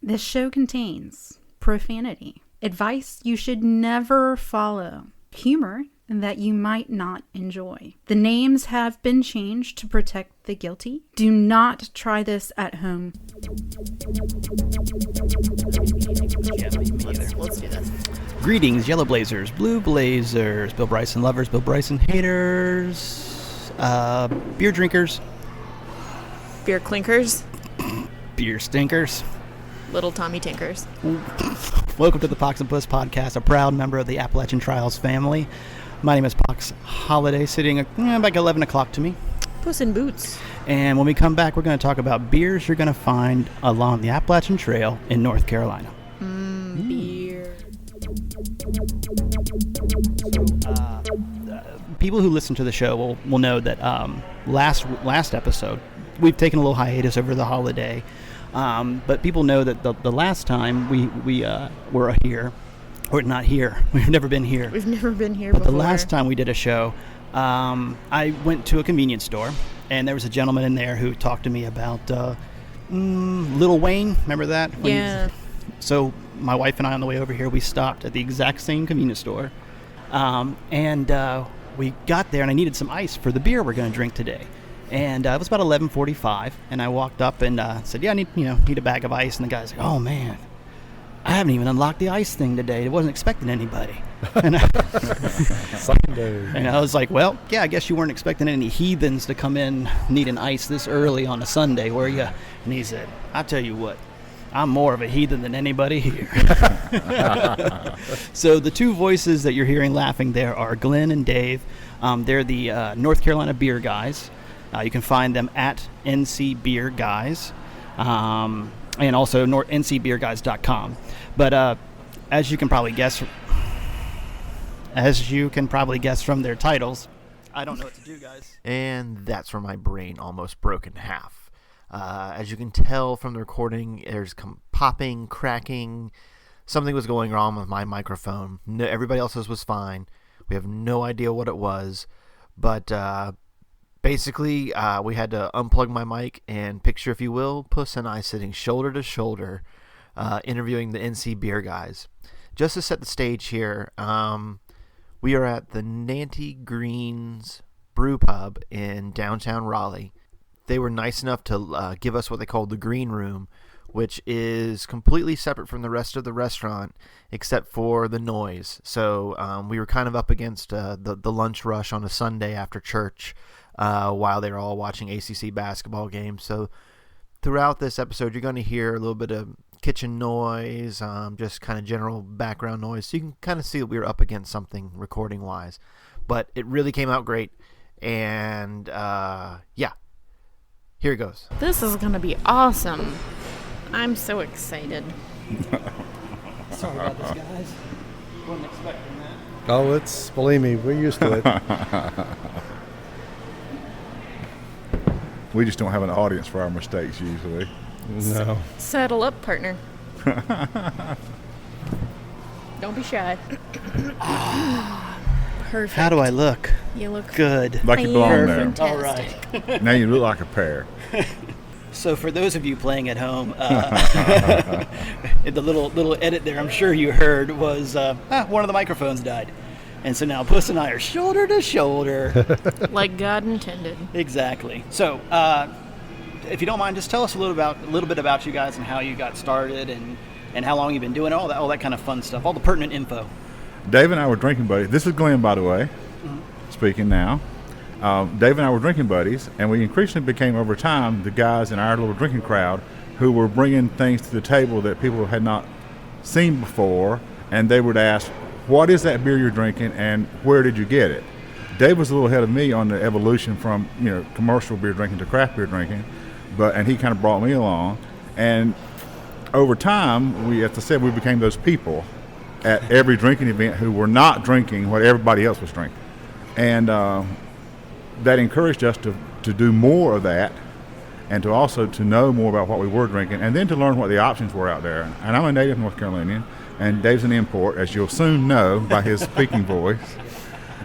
This show contains profanity, advice you should never follow, humor that you might not enjoy. The names have been changed to protect the guilty. Do not try this at home. Let's do this. Greetings, Yellow Blazers, Blue Blazers, Bill Bryson lovers, Bill Bryson haters, beer drinkers, Beer clinkers, beer stinkers. little Tommy Tinkers. Welcome to the Pox and Puss podcast, a proud member of the Appalachian Trails family. My name is Pox Holiday, sitting about 11 o'clock to me. Puss in Boots. And when we come back, we're going to talk about beers you're going to find along the Appalachian Trail in North Carolina. Beer. People who listen to the show will know that last episode, we've taken a little hiatus over the holiday. But people know that the last time we were here, or not here, we've never been here. We've never been here But before. the last time we did a show, I went to a convenience store, and there was a gentleman in there who talked to me about Lil Wayne. Remember that? Yeah. So my wife and I, on the way over here, we stopped at the exact same convenience store, and we got there, and I needed some ice for the beer we're going to drink today. And it was about 11:45, and I walked up and said, "Yeah, I need a bag of ice." And the guy's like, "Oh man, I haven't even unlocked the ice thing today. I wasn't expecting anybody." And I was like, "Well, yeah, I guess you weren't expecting any heathens to come in needing ice this early on a Sunday, were you?" And he said, "I tell you what, I'm more of a heathen than anybody here." So the two voices that you're hearing laughing there are Glenn and Dave. They're the North Carolina beer guys. You can find them at NC Beer Guys, and also ncbeerguys.com. But as you can probably guess from their titles, I don't know what to do, guys. And that's where my brain almost broke in half. As you can tell from the recording, there's popping, cracking. Something was going wrong with my microphone. No, everybody else's was fine. We have no idea what it was, but basically, we had to unplug my mic and picture, if you will, Puss and I sitting shoulder to shoulder, interviewing the NC Beer Guys. Just to set the stage here, we are at the Nanty Greene's Brew Pub in downtown Raleigh. They were nice enough to give us what they called the Green Room, which is completely separate from the rest of the restaurant, except for the noise. So we were kind of up against the lunch rush on a Sunday after church, while they were all watching ACC basketball games. So throughout this episode, you're going to hear a little bit of kitchen noise, just kind of general background noise. So you can kind of see that we were up against something recording-wise. But it really came out great. And, yeah, here it goes. This is going to be awesome. I'm so excited. Sorry about this, guys. Wasn't expecting that. Oh, believe me, we're used to it. We just don't have an audience for our mistakes usually. No. Saddle up, partner. Don't be shy. Perfect. How do I look? You look Good. Like you belong there. fantastic. All right. Now you look like a pear. So for those of you playing at home, the little edit there, I'm sure you heard, was one of the microphones died. And so now Puss and I are shoulder to shoulder. Like God intended. Exactly. So if you don't mind, just tell us a little bit about you guys and how you got started and how long you've been doing it, all that kind of fun stuff, all the pertinent info. Dave and I were drinking buddies. This is Glenn, by the way, speaking now. Dave and I were drinking buddies, and we increasingly became, over time, the guys in our little drinking crowd who were bringing things to the table that people had not seen before, and they would ask, "What is that beer you're drinking, and where did you get it?" Dave was a little ahead of me on the evolution from commercial beer drinking to craft beer drinking, and he kind of brought me along. And over time, as I said, we became those people at every drinking event who were not drinking what everybody else was drinking, and that encouraged us to do more of that, and to also to know more about what we were drinking, and then to learn what the options were out there. And I'm a native North Carolinian, and Dave's an import, as you'll soon know by his speaking voice.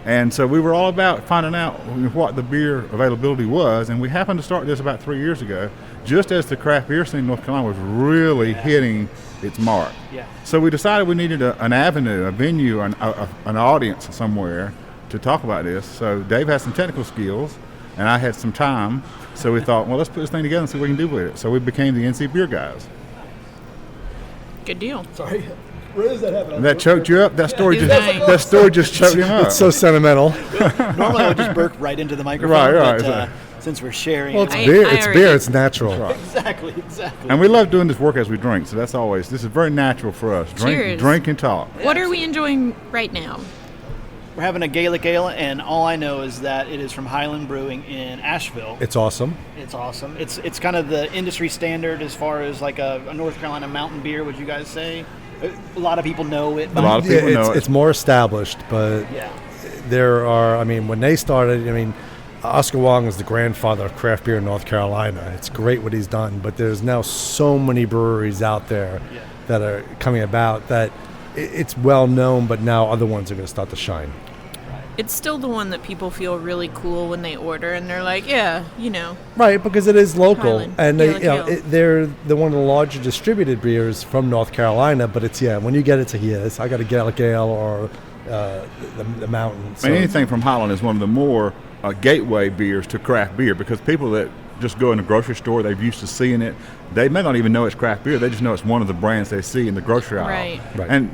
And so we were all about finding out what the beer availability was, and we happened to start this about 3 years ago, just as the craft beer scene in North Carolina was really hitting its mark. Yeah. So we decided we needed an avenue, a venue, an audience somewhere to talk about this. So Dave has some technical skills, and I had some time, so we thought, well, let's put this thing together and see what we can do with it. So we became the NC Beer Guys. Good deal. Sorry. Where does that happen? And that choked you up? That story just choked him up. It's so sentimental. Normally I would just burp right into the microphone, Right. but since we're sharing, Well, it's I- beer. I It's already- beer. It's natural. exactly. And we love doing this work as we drink, so this is very natural for us. Cheers. Drink and talk. What are we enjoying right now? We're having a Gaelic ale, and all I know is that it is from Highland Brewing in Asheville. It's awesome. It's awesome. It's kind of the industry standard as far as like a North Carolina mountain beer. Would you guys say? A lot of people know it. A lot of people know It's more established, but Yeah. there are. I mean, when they started, Oskar Wong is the grandfather of craft beer in North Carolina. It's great what he's done, but there's now so many breweries out there that are coming about that it's well known, but now other ones are going to start to shine. It's still the one that people feel really cool when they order, and they're like, yeah, Right, because it is local, Highland, and Gaelic ale. they're one of the larger distributed beers from North Carolina. But it's when you get it to here, I got a Gaelic ale or the mountain. I mean, anything from Holland is one of the more gateway beers to craft beer, because people that just go in the grocery store, they're used to seeing it. They may not even know it's craft beer. They just know it's one of the brands they see in the grocery aisle. Right. And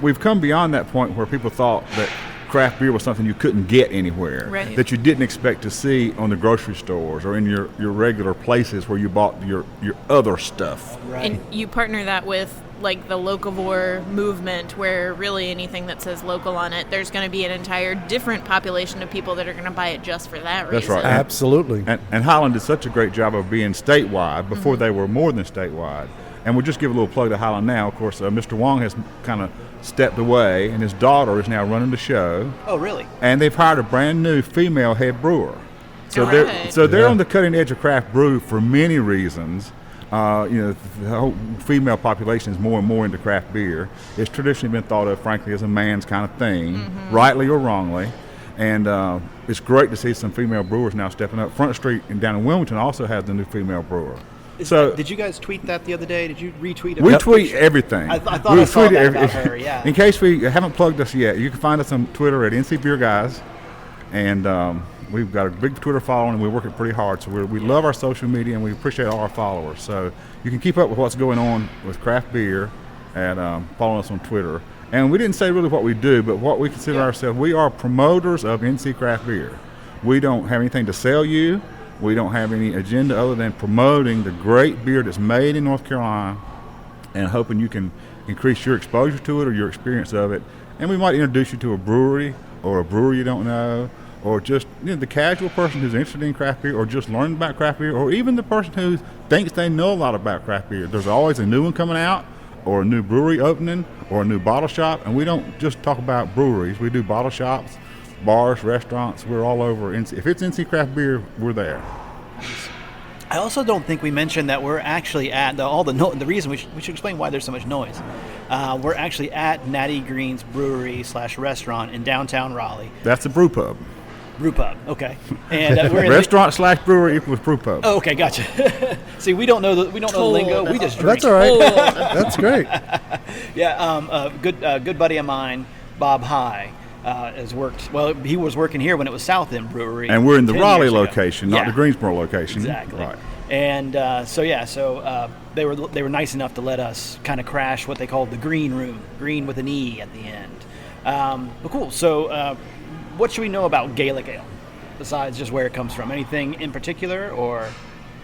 we've come beyond that point where people thought that craft beer was something you couldn't get anywhere, Right. that you didn't expect to see on the grocery stores or in your regular places where you bought your other stuff. Right. And you partner that with like the locavore movement, where really anything that says local on it, there's going to be an entire different population of people that are going to buy it just for that That's reason. right. Absolutely. And Highland did such a great job of being statewide before they were more than statewide. And we'll just give a little plug to Highland now. Of course, Mr. Wong has kind of stepped away, and his daughter is now running the show. Oh, really? And they've hired a brand new female head brewer. So All they're right. they're on the cutting edge of craft brew for many reasons. The whole female population is more and more into craft beer. It's traditionally been thought of, frankly, as a man's kind of thing, rightly or wrongly. And it's great to see some female brewers now stepping up. Front Street and down in Wilmington also has the new female brewer. Did you guys tweet that the other day? Did you retweet it? We tweet everything. I thought I saw tweet that every- about her, yeah. In case we haven't plugged us yet, you can find us on Twitter at NC Beer Guys, and we've got a big Twitter following, and we're working pretty hard. So we love our social media, and we appreciate all our followers. So you can keep up with what's going on with craft beer and following us on Twitter. And we didn't say really what we do, but what we consider ourselves, we are promoters of NC craft beer. We don't have anything to sell you. We don't have any agenda other than promoting the great beer that's made in North Carolina and hoping you can increase your exposure to it or your experience of it. And we might introduce you to a brewery or a brewer you don't know, or just the casual person who's interested in craft beer or just learning about craft beer, or even the person who thinks they know a lot about craft beer. There's always a new one coming out, or a new brewery opening, or a new bottle shop. And we don't just talk about breweries. We do bottle shops, bars, restaurants. We're all over. If it's NC Craft Beer, we're there. I also don't think we mentioned that we're actually at the reason we should explain why there's so much noise. We're actually at Nanty Greene's brewery / restaurant in downtown Raleigh. That's a brew pub. Brew pub, okay. And we're in Restaurant / brewery equals brew pub. Oh, okay, gotcha. See, we don't know the lingo. We just drink. That's all right. That's great. Yeah, good buddy of mine, Bob High, has worked. Well, he was working here when it was South End Brewery. And we're in the 10 Raleigh years ago. location, not Yeah. the Greensboro location. Exactly. Right. And so they were nice enough to let us kind of crash what they called the green room, green with an E at the end. But cool. So what should we know about Gaelic ale besides just where it comes from? Anything in particular, or?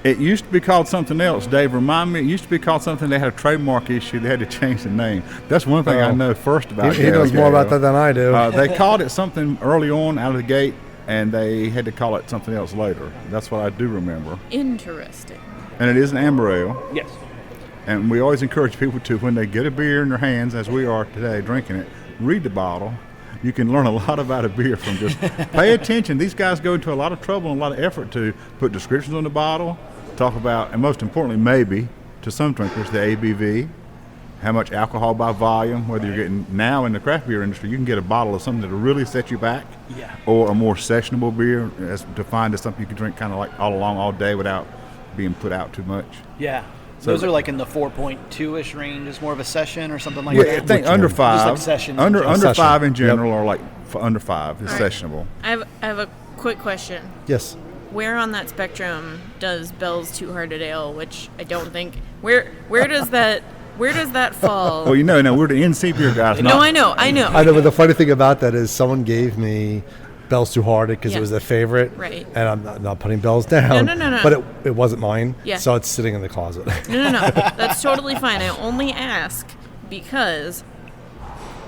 It used to be called something else, Dave. Remind me, it used to be called something. They had a trademark issue. They had to change the name. That's one thing I know first about He knows Gaelic more about ale. that than I do. They called it something early on out of the gate, and they had to call it something else later. That's what I do remember. Interesting. And it is an amber ale. Yes. And we always encourage people to, when they get a beer in their hands, as we are today drinking it, read the bottle. You can learn a lot about a beer from just pay attention. These guys go into a lot of trouble and a lot of effort to put descriptions on the bottle, talk about, and most importantly, maybe, to some drinkers, the ABV. how much alcohol by volume, whether you're getting, now in the craft beer industry, you can get a bottle of something that'll really set you back, or a more sessionable beer, as defined as something you can drink kind of like all along all day without being put out too much. Yeah. So those are like in the 4.2-ish range. Is more of a session or something like Yeah, that. I think under Just 5. like sessions. Under Session. 5 in general, or like under 5 is sessionable. I have a quick question. Yes. Where on that spectrum does Bell's Two Hearted Ale, which I don't think, where does that fall? Well, no, we're the NC beer guys. No, I know. I know, but the funny thing about that is someone gave me Bell's Too Hearted because it was their favorite. Right. And I'm not putting Bell's down. No. But it wasn't mine. Yeah. So it's sitting in the closet. No. That's totally fine. I only ask because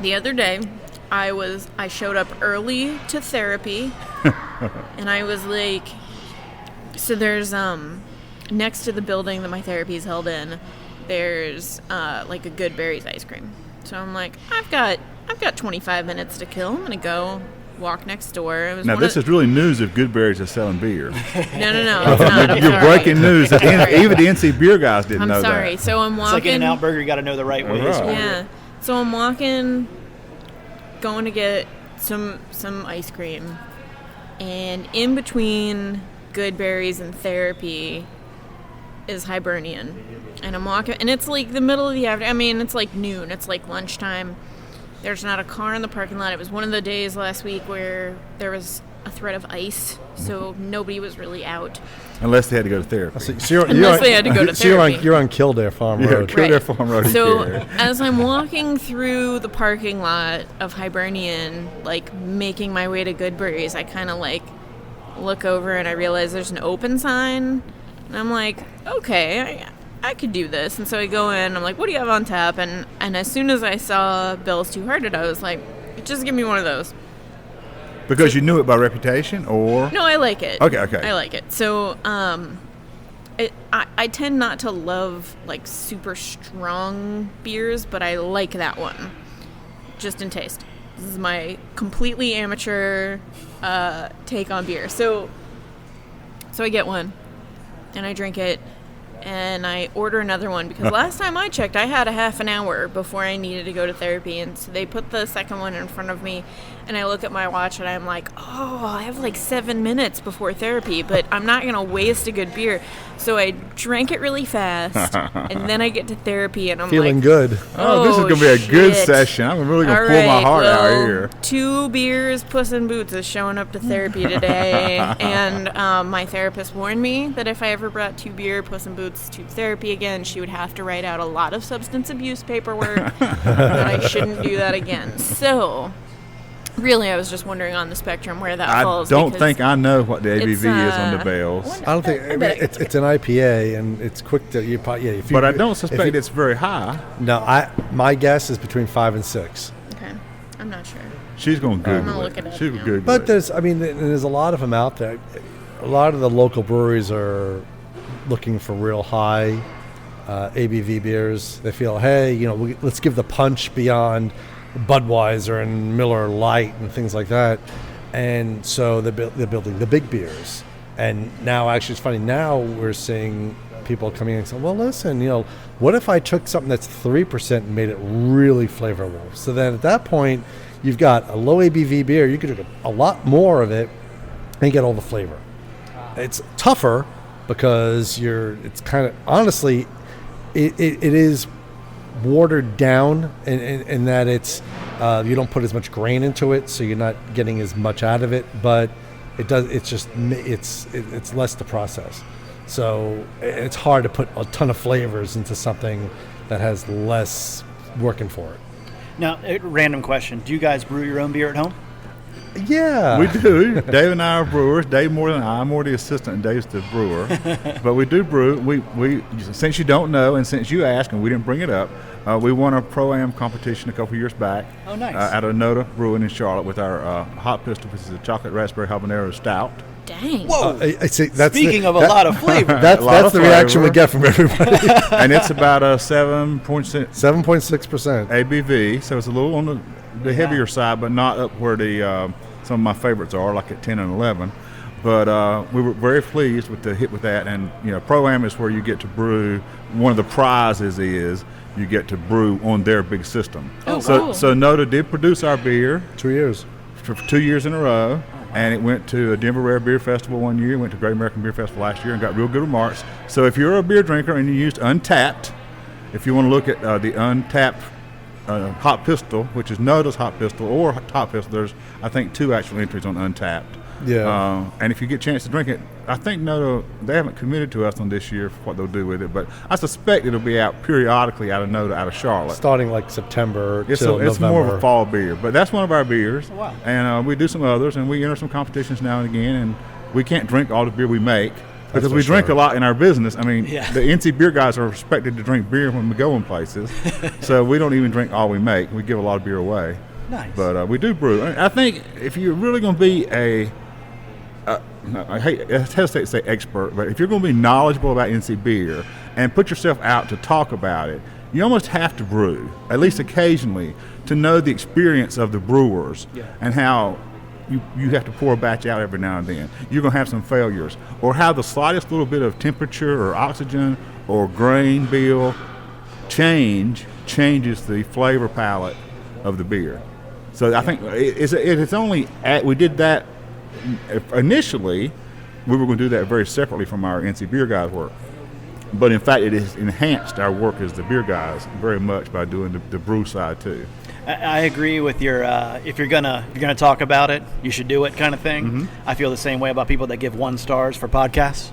the other day I showed up early to therapy and I was like, so there's next to the building that my therapy is held in, there's like a Good Berries ice cream. So I'm like, I've got 25 minutes to kill. I'm gonna go walk next door. It was Now this is really news if Good Berries is selling beer. No. It's not. You're breaking news. Even the NC beer guys didn't know I'm sorry. that. So I'm walking. It's like In-N-Out Burger. You got to know the right way. Right. Yeah. So I'm walking, going to get some ice cream, and in between Good Berries and therapy is Hibernian, and I'm walking, and it's like the middle of the afternoon. I mean, it's like noon. It's like lunchtime. There's not a car in the parking lot. It was one of the days last week where there was a threat of ice, so nobody was really out. Unless they had to go to therapy. Unless they had to go to therapy. You're on Kildare Farm Road. Kildare Farm Road. So as I'm walking through the parking lot of Hibernian, like making my way to Good Berries, I kind of like look over and I realize there's an open sign, and I'm like, okay, I could do this. And so I go in, I'm like, what do you have on tap? And as soon as I saw Bell's Two Hearted, I was like, just give me one of those. Because you knew it by reputation, or? No, I like it. Okay. I like it. So I tend not to love like super strong beers, but I like that one, just in taste. This is my completely amateur take on beer. So I get one, and I drink it, and I order another one because last time I checked, I had a half an hour before I needed to go to therapy, and so they put the second one in front of me, and I look at my watch, and I'm like, oh, I have like 7 minutes before therapy, but I'm not going to waste a good beer. So I drank it really fast, and then I get to therapy, and I'm Feeling like, good. Oh, this is going to be a good session. I'm really going to pull my heart out here. 2 beers, Puss in Boots is showing up to therapy today, and my therapist warned me that if I ever brought 2 beer, Puss in Boots to therapy again, she would have to write out a lot of substance abuse paperwork, that I shouldn't do that again. So, really, I was just wondering on the spectrum where that falls. I don't think I know what the ABV is on the Bells. I don't think it's an IPA, and it's quick to but I don't suspect it's very high. No, my guess is between 5 and 6. Okay, I'm not sure. She's going to I'm Google gonna it. look it up She's going now. to Google But it. there's a lot of them out there. A lot of the local breweries are looking for real high ABV beers. They feel, hey, let's give the punch beyond Budweiser and Miller Lite and things like that. And so they're building the big beers. And now, actually, it's funny. Now we're seeing people coming in and saying, well, listen, what if I took something that's 3% and made it really flavorful? So then at that point, you've got a low ABV beer. You could drink a lot more of it and get all the flavor. It's tougher because it's kind of, honestly, it is watered down in that it's you don't put as much grain into it, so you're not getting as much out of it, but it's less to process. So it's hard to put a ton of flavors into something that has less working for it. Now, random question. Do you guys brew your own beer at home? Yeah. We do. Dave and I are brewers. Dave more than I. I'm more the assistant and Dave's the brewer. But we do brew. We since you don't know and since you asked and we didn't bring it up, we won a Pro-Am competition a couple years back. Oh, nice. Out of Noda Brewing in Charlotte with our Hot Pistol, which is a chocolate raspberry habanero stout. Dang. Whoa. I see, Speaking of a lot of flavor. That's the reaction we get from everybody. And it's about a 7.6% 7.6%. ABV, so it's a little on the heavier side, but not up where the some of my favorites are, like at 10 and 11. But we were very pleased with the hit with that. And Pro-Am is where you get to brew. One of the prizes is you get to brew on their big system. Oh, so cool. so Noda did produce our beer 2 years. for 2 years in a row, and it went to a Denver Rare Beer Festival one year, went to Great American Beer Festival last year, and got real good remarks. So if you're a beer drinker and you used Untapped, if you want to look at the Untapped Hot Pistol, which is Noda's Hot Pistol or Top Pistol, there's, I think, 2 actual entries on Untapped. Yeah. And if you get a chance to drink it, I think Noda, they haven't committed to us on this year for what they'll do with it, but I suspect it'll be out periodically out of Noda, out of Charlotte. Starting like September It's till it's November. more of a fall beer, but that's one of our beers. Oh, wow. And we do some others, and we enter some competitions now and again, and we can't drink all the beer we make because for we drink sure. a lot in our business. I mean, Yeah. the NC beer guys are expected to drink beer when we go in places, so we don't even drink all we make. We give a lot of beer away. Nice. But we do brew. I think if you're really going to be I hesitate to say expert, but if you're going to be knowledgeable about NC beer and put yourself out to talk about it, you almost have to brew, at least occasionally, to know the experience of the brewers and how you have to pour a batch out every now and then. You're going to have some failures, or how the slightest little bit of temperature or oxygen or grain bill changes the flavor palette of the beer. So I think it's only we did that initially. We were going to do that very separately from our NC beer guys work, but in fact it has enhanced our work as the beer guys very much by doing the brew side too. I agree with your if you're gonna talk about it, you should do it kind of thing. Mm-hmm. I feel the same way about people that give 1 stars for podcasts.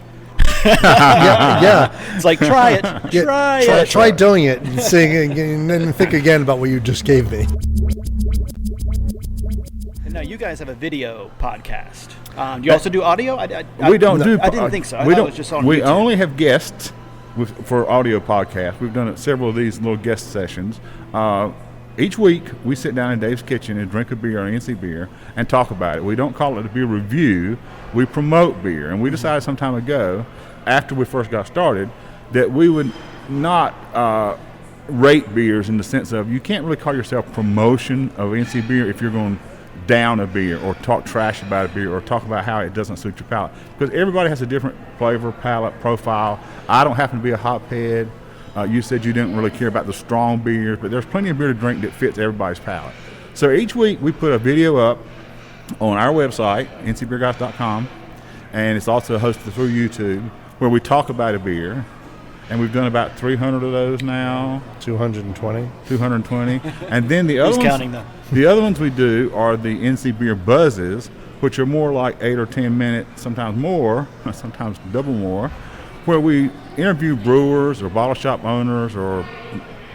yeah. It's like try it, Try doing it and sing and then think again about what you just gave me. And now you guys have a video podcast. Do you also do audio? We don't do. I didn't think so. I we thought don't. it was just on we YouTube. only have guests for audio podcasts. We've done several of these little guest sessions. Each week, we sit down in Dave's kitchen and drink a beer, an NC beer, and talk about it. We don't call it a beer review. We promote beer, and we decided some time ago, after we first got started, that we would not rate beers in the sense of you can't really call yourself promotion of NC beer if you're going down a beer or talk trash about a beer or talk about how it doesn't suit your palate, because everybody has a different flavor palate profile. I don't happen to be a hophead. You said you didn't really care about the strong beers, but there's plenty of beer to drink that fits everybody's palate. So each week we put a video up on our website, ncbeerguys.com, and it's also hosted through YouTube, where we talk about a beer. And we've done about 300 of those now. 220. 220. And then the other Who's ones, counting them? the other ones we do are the NC Beer Buzzes, which are more like 8 or 10 minutes, sometimes more, sometimes double more, where we interview brewers or bottle shop owners or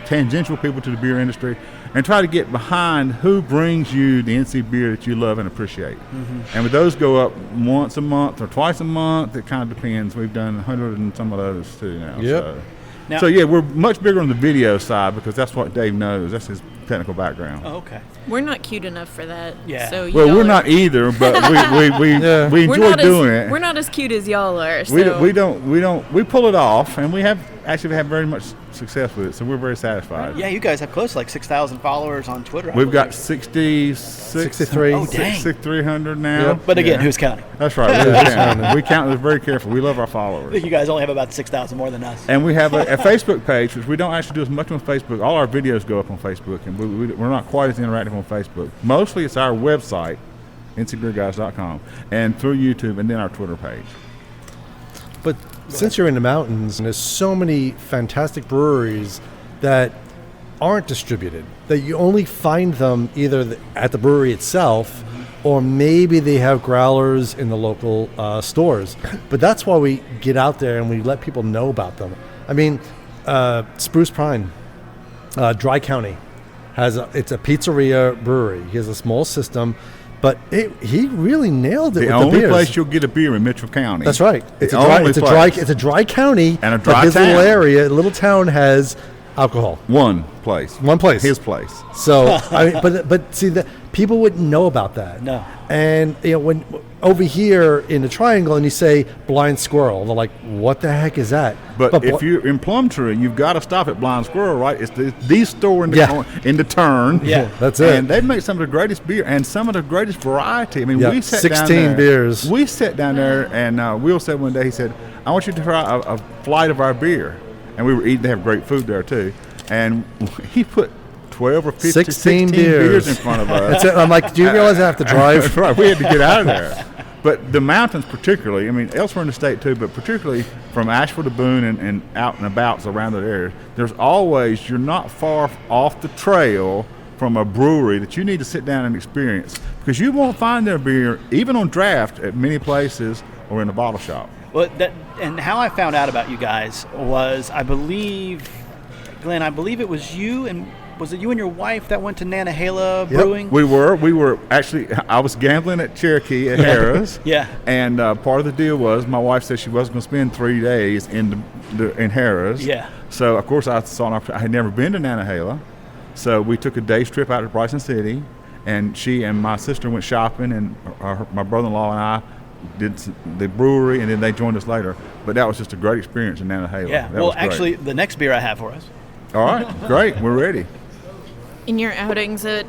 tangential people to the beer industry and try to get behind who brings you the NC beer that you love and appreciate. Mm-hmm. And those go up once a month or twice a month. It kind of depends. We've done 100 and some of those too now. Yep. So yeah, we're much bigger on the video side because that's what Dave knows. That's his technical background. Oh, okay. We're not cute enough for that. Yeah. So Well, y'all we're are- not either, but we We're enjoy not doing as, it. We're not as cute as y'all are. So. We pull it off, and we have very much success with it. So we're very satisfied. Yeah, you guys have close to like 6,000 followers on Twitter. I We've believe. got 63. 63. Oh, dang. 6,300 now. Yep. But again, Yeah. who's counting? That's right. We count this very carefully. We love our followers. You guys only have about 6,000 more than us. And we have a Facebook page, which we don't actually do as much on Facebook. All our videos go up on Facebook, and we're not quite as interactive on Facebook. Mostly it's our website, ncbeerguys.com, and through YouTube, and then our Twitter page. But since you're in the mountains, and there's so many fantastic breweries that aren't distributed, that you only find them either at the brewery itself, or maybe they have growlers in the local stores. But that's why we get out there and we let people know about them. I mean, Spruce Pine, Dry County, it's a pizzeria brewery. He has a small system, but he really nailed it with the only beers. place you'll get a beer in Mitchell County. That's right. It's The a dry. only It's a place. dry. It's a dry county, And a but dry his little town. area, little town has alcohol. One place. One place. His place. So, I mean, but see, the people wouldn't know about that. No. And when over here in the Triangle, and you say Blind Squirrel, they're like, "What the heck is that?" But if you're in Plumtree, you've got to stop at Blind Squirrel, right? It's the store in the Yeah. in the turn. Yeah. That's it. And they make some of the greatest beer and some of the greatest variety. I mean, Yeah, we sat 16 down there, beers. We sat down there, and Will said one day, he said, "I want you to try a flight of our beer." And we were eating. They have great food there too. and he put 12 or 15, 16 beers in front of us. That's it. I'm like, do you realize I have to drive? That's right. We had to get out of there. But the mountains particularly, I mean, elsewhere in the state too, but particularly from Asheville to Boone and out and about around that area, there's always, you're not far off the trail from a brewery that you need to sit down and experience, because you won't find their beer, even on draft, at many places or in a bottle shop. Well, and how I found out about you guys was, I believe, Glenn, it was you and was it you and your wife that went to Nantahala Brewing? We were actually, I was gambling at Cherokee at Harrah's. Yeah. And part of the deal was my wife said she wasn't going to spend 3 days in Harrah's. Yeah. So, of course, I saw an opportunity. I had never been to Nantahala. So we took a day's trip out to Bryson City, and she and my sister went shopping, and my brother-in-law and I did the brewery, and then they joined us later. But that was just a great experience in Nantahala. Yeah. That was great. Actually, the next beer I have for us. All right. Great. We're ready. In your outings at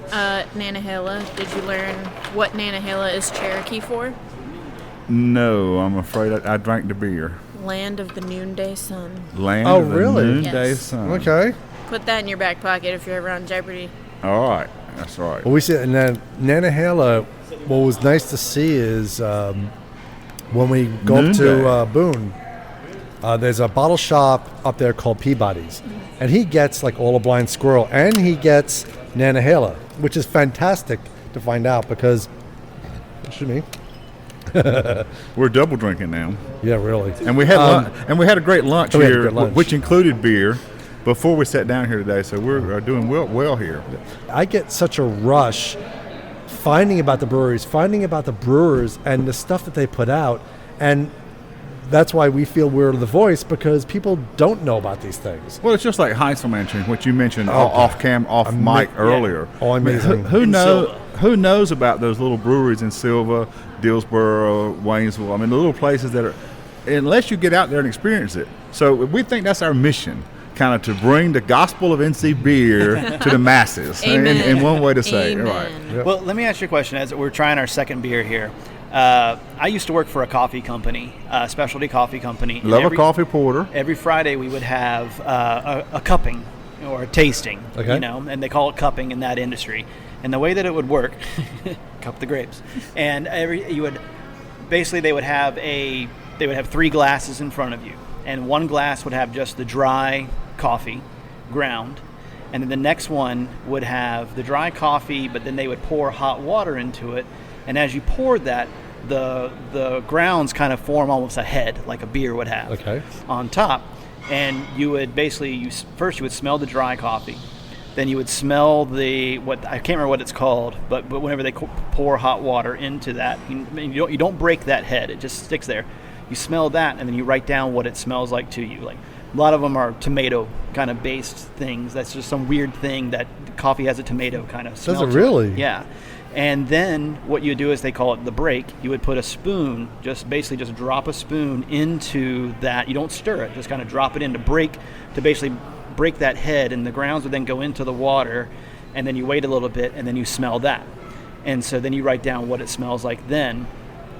Nantahala, did you learn what Nantahala is Cherokee for? No, I'm afraid I drank the beer. Land of the noonday sun. Land Oh, of the really? noonday Yes. sun. Okay. Put that in your back pocket if you're ever on Jeopardy. All right. That's right. Well, we see, and then Nantahala, what was nice to see is when we go up to Boone, there's a bottle shop up there called Peabody's, and he gets like All a Blind Squirrel, and he gets Nantahala, which is fantastic to find out because, excuse me. We're double drinking now, Yeah, really. and we had a great lunch we had a here, good lunch. which included beer before we sat down here today. So we're doing well here. I get such a rush finding about the breweries, finding about the brewers and the stuff that they put out, and that's why we feel we're the voice, because people don't know about these things. Well, it's just like Heiselmansion, which you mentioned off mic earlier. Oh, amazing. Who knows about those little breweries in Silva, Dillsboro, Waynesville? I mean, the little places that are, unless you get out there and experience it. So we think that's our mission, kind of to bring the gospel of NC beer to the masses. Amen. In one way to say it. Amen. Right. Yep. Well, let me ask you a question. As we're trying our second beer here, I used to work for a coffee company, a specialty coffee company. and Love a coffee porter. Every Friday we would have a cupping or a tasting, Okay. and they call it cupping in that industry. And the way that it would work, cup the grapes, and they would have 3 glasses in front of you, and one glass would have just the dry coffee ground, and then the next one would have the dry coffee, but then they would pour hot water into it, and as you poured that, the grounds kind of form almost a head, like a beer would have, Okay. on top. And you would basically, first you would smell the dry coffee, then you would smell what I can't remember what it's called, but whenever they pour hot water into that, you don't break that head, it just sticks there. You smell that, and then you write down what it smells like to you. Like a lot of them are tomato kind of based things. That's just some weird thing that coffee has a tomato kind of smell. Does it to really? Yeah. And then what you do is they call it the break. You would put a spoon, just drop a spoon into that. You don't stir it, just kind of drop it in to basically break that head, and the grounds would then go into the water, and then you wait a little bit, and then you smell that. And so then you write down what it smells like then.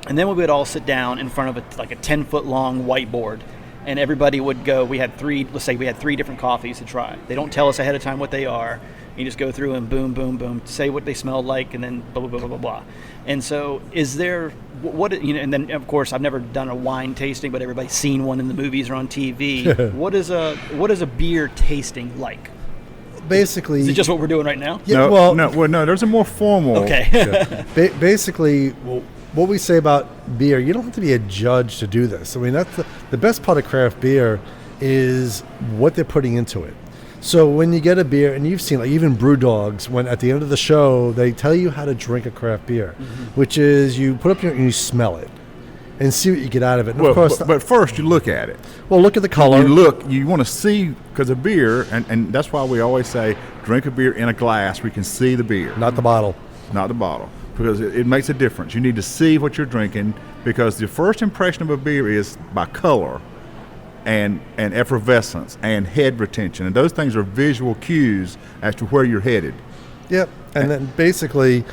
And then we would all sit down in front of a 10-foot long whiteboard, and everybody would go. Let's say we had 3 different coffees to try. They don't tell us ahead of time what they are. You just go through and boom, boom, boom, say what they smell like, and then blah, blah, blah, blah, blah, blah. And so is there, and then of course I've never done a wine tasting, but everybody's seen one in the movies or on TV. What is a beer tasting like? Basically, Is it just what we're doing right now? yeah, No, there's a more formal. Okay. basically, what we say about beer, you don't have to be a judge to do this. I mean, that's the best part of craft beer is what they're putting into it. So when you get a beer, and you've seen like even brew dogs, when at the end of the show they tell you how to drink a craft beer, which is you put up and you smell it and see what you get out of it. And Well, of course, but first you look at it. well, look at the color. You want to see, because a beer, and that's why we always say drink a beer in a glass where you can see the beer, Not the bottle. not the bottle, because it makes a difference. You need to see what you're drinking, because the first impression of a beer is by color and effervescence and head retention, and those things are visual cues as to where you're headed. Yep. And then basically,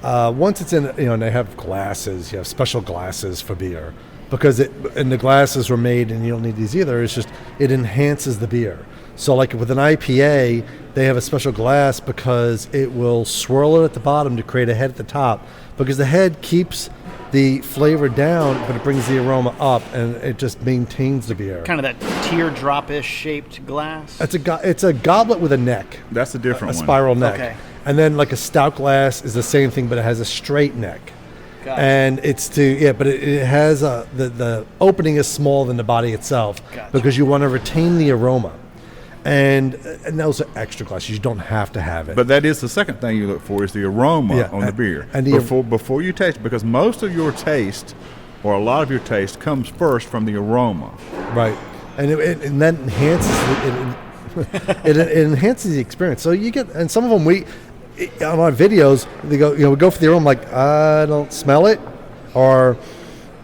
once it's in, and they have glasses, you have special glasses for beer, because and the glasses were made, and you don't need these either. It's just, it enhances the beer. So like with an IPA, they have a special glass because it will swirl it at the bottom to create a head at the top, because the head keeps the flavor down, but it brings the aroma up, and it just maintains the beer. Kind of that teardrop-ish shaped glass. It's a goblet with a neck. That's a different a one. spiral neck. Okay. And then like a stout glass is the same thing, but it has a straight neck. Gotcha. And it's but it has the opening is smaller than the body itself, Gotcha. because you want to retain the aroma. And those are extra glasses. You don't have to have it. But that is the second thing you look for, is the aroma Yeah, on the beer. and before you taste, because most of your taste, or a lot of your taste, comes first from the aroma. Right, and and that enhances it enhances the experience. So you get, and some of them on our videos, they go, we go for the aroma, like, I don't smell it, or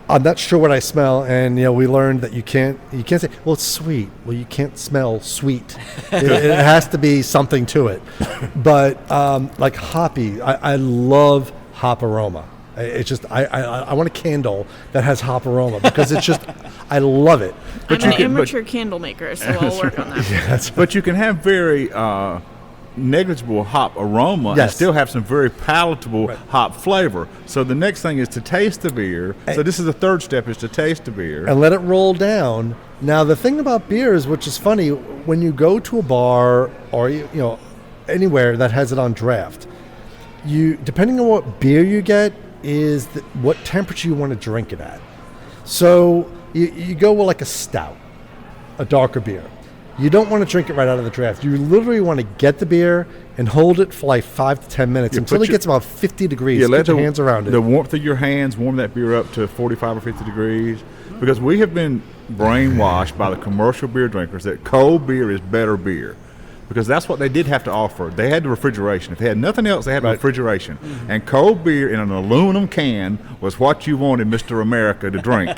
I'm not sure what I smell, and we learned that you can't say, well, it's sweet. Well, you can't smell sweet. it has to be something to it. But like hoppy, I love hop aroma. It's just I want a candle that has hop aroma, because it's just I love it. I'm an amateur candle maker, so I'll work on that. Yes. But you can have very negligible hop aroma and Yes. still have some very palatable hop flavor. So the next thing is to taste the beer. So this is the third step, is to taste the beer. And let it roll down. Now, the thing about beers, which is funny, when you go to a bar or anywhere that has it on draft, depending on what beer you get, is what temperature you want to drink it at. So you go with like a stout, a darker beer. You don't want to drink it right out of the draft. You literally want to get the beer and hold it for like 5 to 10 minutes until it gets about 50 degrees. Yeah, Get your hands around it. The warmth of your hands warm that beer up to 45 or 50 degrees. Because we have been brainwashed by the commercial beer drinkers that cold beer is better beer. Because that's what they did have to offer. They had the refrigeration. If they had nothing else, they had refrigeration. Mm-hmm. And cold beer in an aluminum can was what you wanted, Mr. America, to drink.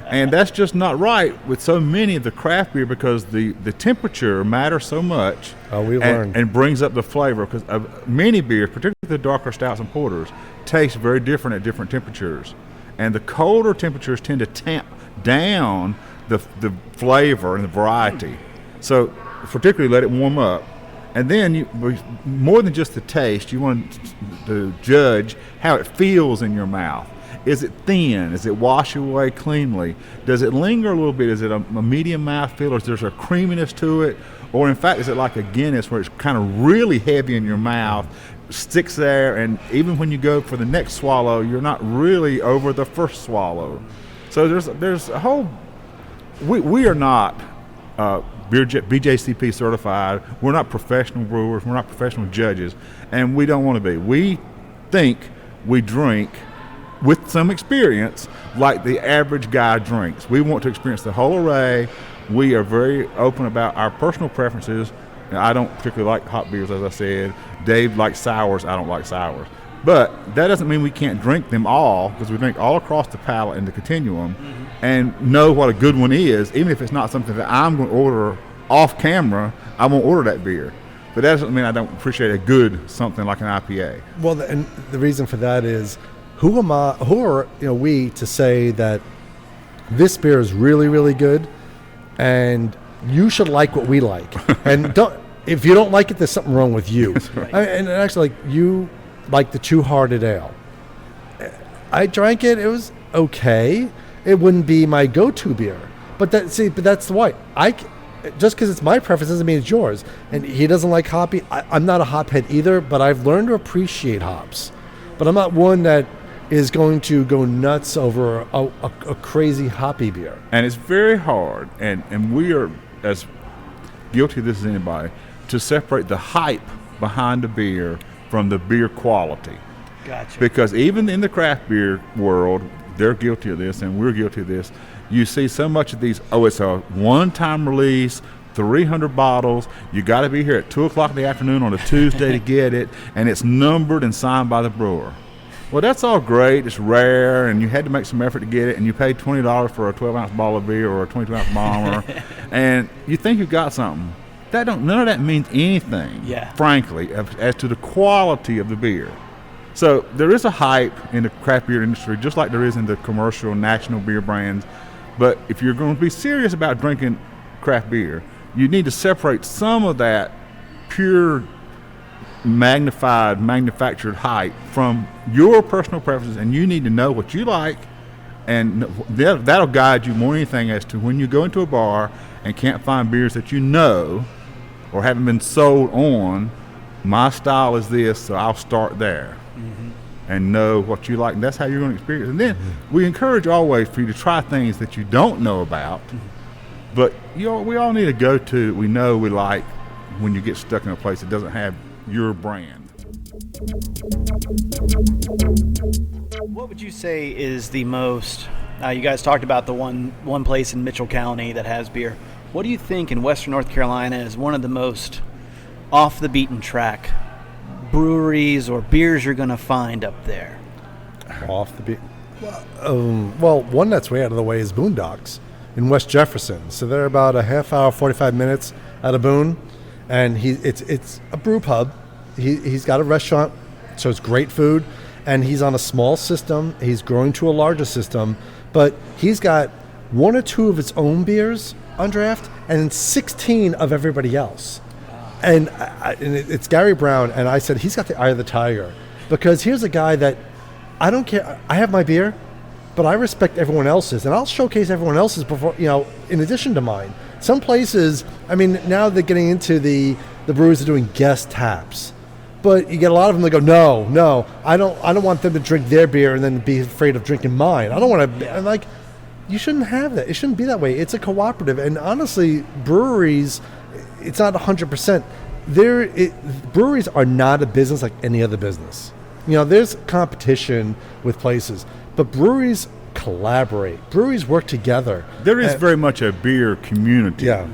And that's just not right with so many of the craft beer, because the temperature matters so much. Oh, we learned. And brings up the flavor, because many beers, particularly the darker stouts and porters, taste very different at different temperatures. And the colder temperatures tend to tamp down the flavor and the variety. So particularly let it warm up, and then more than just the taste, you want to judge how it feels in your mouth. Is it thin? Does it wash away cleanly? Does it linger a little bit? Is it a medium mouthfeel, or is there a creaminess to it? Or in fact, is it like a Guinness where it's kind of really heavy in your mouth, sticks there, and even when you go for the next swallow, you're not really over the first swallow. So there's a whole, we are not BJCP certified. We're not professional brewers. We're not professional judges, and we don't want to be. We think we drink with some experience like the average guy drinks. We want to experience the whole array. We are very open about our personal preferences. I don't particularly like hot beers, as I said. Dave likes sours. I don't like sours. But that doesn't mean we can't drink them all, because we drink all across the palate and the continuum, and know what a good one is. Even if it's not something that I'm going to order off camera, I won't order that beer. But that doesn't mean I don't appreciate a good something like an IPA. Well, and the reason for that is, who are we to say that this beer is really, really good, and you should like what we like, and if you don't like it, there's something wrong with you. Right. And actually, you like the Two Hearted Ale. I drank it. It was okay. It wouldn't be my go-to beer. But that's the way. Just because it's my preference doesn't mean it's yours. And he doesn't like hoppy. I'm not a hophead either, but I've learned to appreciate hops. But I'm not one that is going to go nuts over a crazy hoppy beer. And it's very hard, and we are as guilty of this as anybody, to separate the hype behind the beer from the beer quality. Gotcha. Because even in the craft beer world, they're guilty of this, and we're guilty of this. You see so much of these, it's a one-time release, 300 bottles, you got to be here at 2 o'clock in the afternoon on a Tuesday to get it, and it's numbered and signed by the brewer. Well, that's all great. It's rare, and you had to make some effort to get it, and you paid $20 for a 12-ounce bottle of beer or a 22-ounce bomber, and you think you got something. None of that means anything, frankly, as to the quality of the beer. So there is a hype in the craft beer industry, just like there is in the commercial national beer brands. But if you're going to be serious about drinking craft beer, you need to separate some of that pure manufactured hype from your personal preferences, and you need to know what you like, and that'll guide you more than anything as to when you go into a bar and can't find beers that you know or haven't been sold on. My style is this, so I'll start there. And know what you like, and that's how you're going to experience it. And then we encourage always for you to try things that you don't know about, but we all need a go-to that we know we like when you get stuck in a place that doesn't have your brand. What would you say is the most, you guys talked about the one place in Mitchell County that has beer. What do you think in Western North Carolina is one of the most off the beaten track breweries or beers you're going to find up there? Off the beat. Well, one that's way out of the way is Boondocks in West Jefferson. So they're about a half hour, 45 minutes out of Boone, and it's a brew pub. He's got a restaurant, so it's great food, and he's on a small system. He's growing to a larger system, but he's got one or two of his own beers on draft, and then 16 of everybody else. And it's Gary Brown, and I said he's got the eye of the tiger, because here's a guy that I don't care. I have my beer, but I respect everyone else's, and I'll showcase everyone else's before, in addition to mine. Some places, now they're getting into the brewers are doing guest taps, but you get a lot of them that go, no, I don't want them to drink their beer and then be afraid of drinking mine. I don't want to. I'm like, you shouldn't have that. It shouldn't be that way. It's a cooperative, and honestly, breweries. It's not 100%. Breweries are not a business like any other business. There's competition with places, but breweries collaborate. Breweries work together. There is very much a beer community. Yeah.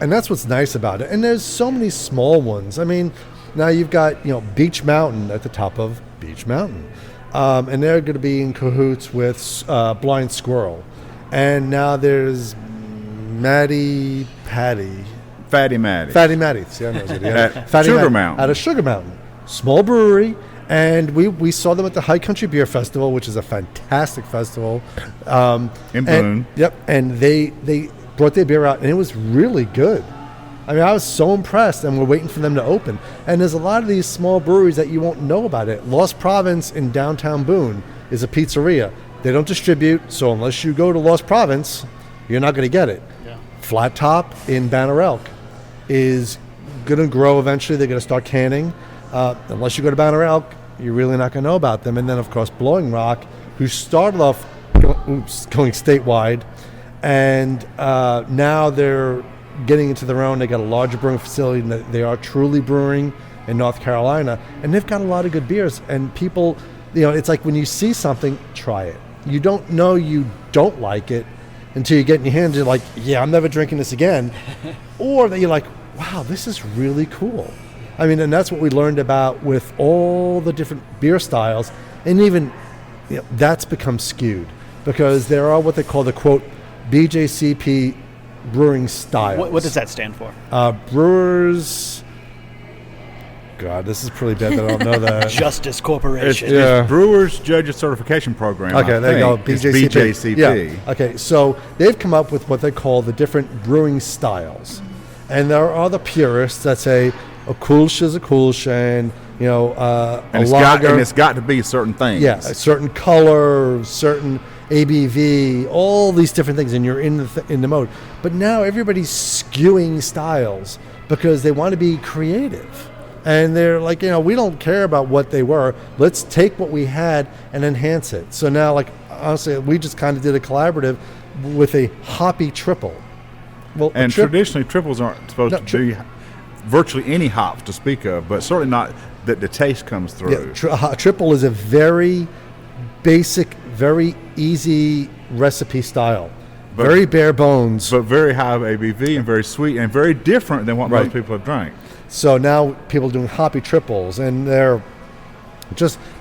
And that's what's nice about it. And there's so many small ones. Now you've got, Beach Mountain at the top of Beach Mountain. And they're going to be in cahoots with Blind Squirrel. And now there's Fatty Matty. See, I know it. Yeah. Sugar Mountain. Out of Sugar Mountain. Small brewery. And we saw them at the High Country Beer Festival, which is a fantastic festival. In Boone. Yep. And they brought their beer out, and it was really good. I was so impressed, and we're waiting for them to open. And there's a lot of these small breweries that you won't know about it. Lost Province in downtown Boone is a pizzeria. They don't distribute, so unless you go to Lost Province, you're not going to get it. Yeah. Flat Top in Banner Elk is going to grow eventually. They're going to start canning. Unless you go to Banner Elk, you're really not going to know about them. And then, of course, Blowing Rock, who started off going statewide, and now they're getting into their own. They got a larger brewing facility, and they are truly brewing in North Carolina, and they've got a lot of good beers. And people, it's like when you see something, try it. You don't know you don't like it until you get in your hands. You're like, yeah, I'm never drinking this again. Or that you're like, wow, this is really cool. And that's what we learned about with all the different beer styles, and even that's become skewed because there are what they call the quote BJCP brewing styles. What does that stand for? Brewers. God, this is pretty bad that I don't know that. Justice Corporation. It's Brewers Judges Certification Program. Okay, there you go. BJCP. BJCP. Yeah. Okay, so they've come up with what they call the different brewing styles, and there are the purists that say a Kulsch is a Kulsch, and a lager. It's got to be certain things. Yeah, a certain color, certain ABV, all these different things, and you're in the mode. But now everybody's skewing styles because they want to be creative, and they're like, we don't care about what they were. Let's take what we had and enhance it. So now, honestly, we just kind of did a collaborative with a hoppy triple. Well, and traditionally, triples aren't supposed to be virtually any hops to speak of, but certainly not that the taste comes through. Yeah, triple is a very basic, very easy recipe style. Very bare bones. But very high ABV and very sweet and very different than what most people have drank. So now people are doing hoppy triples, and they're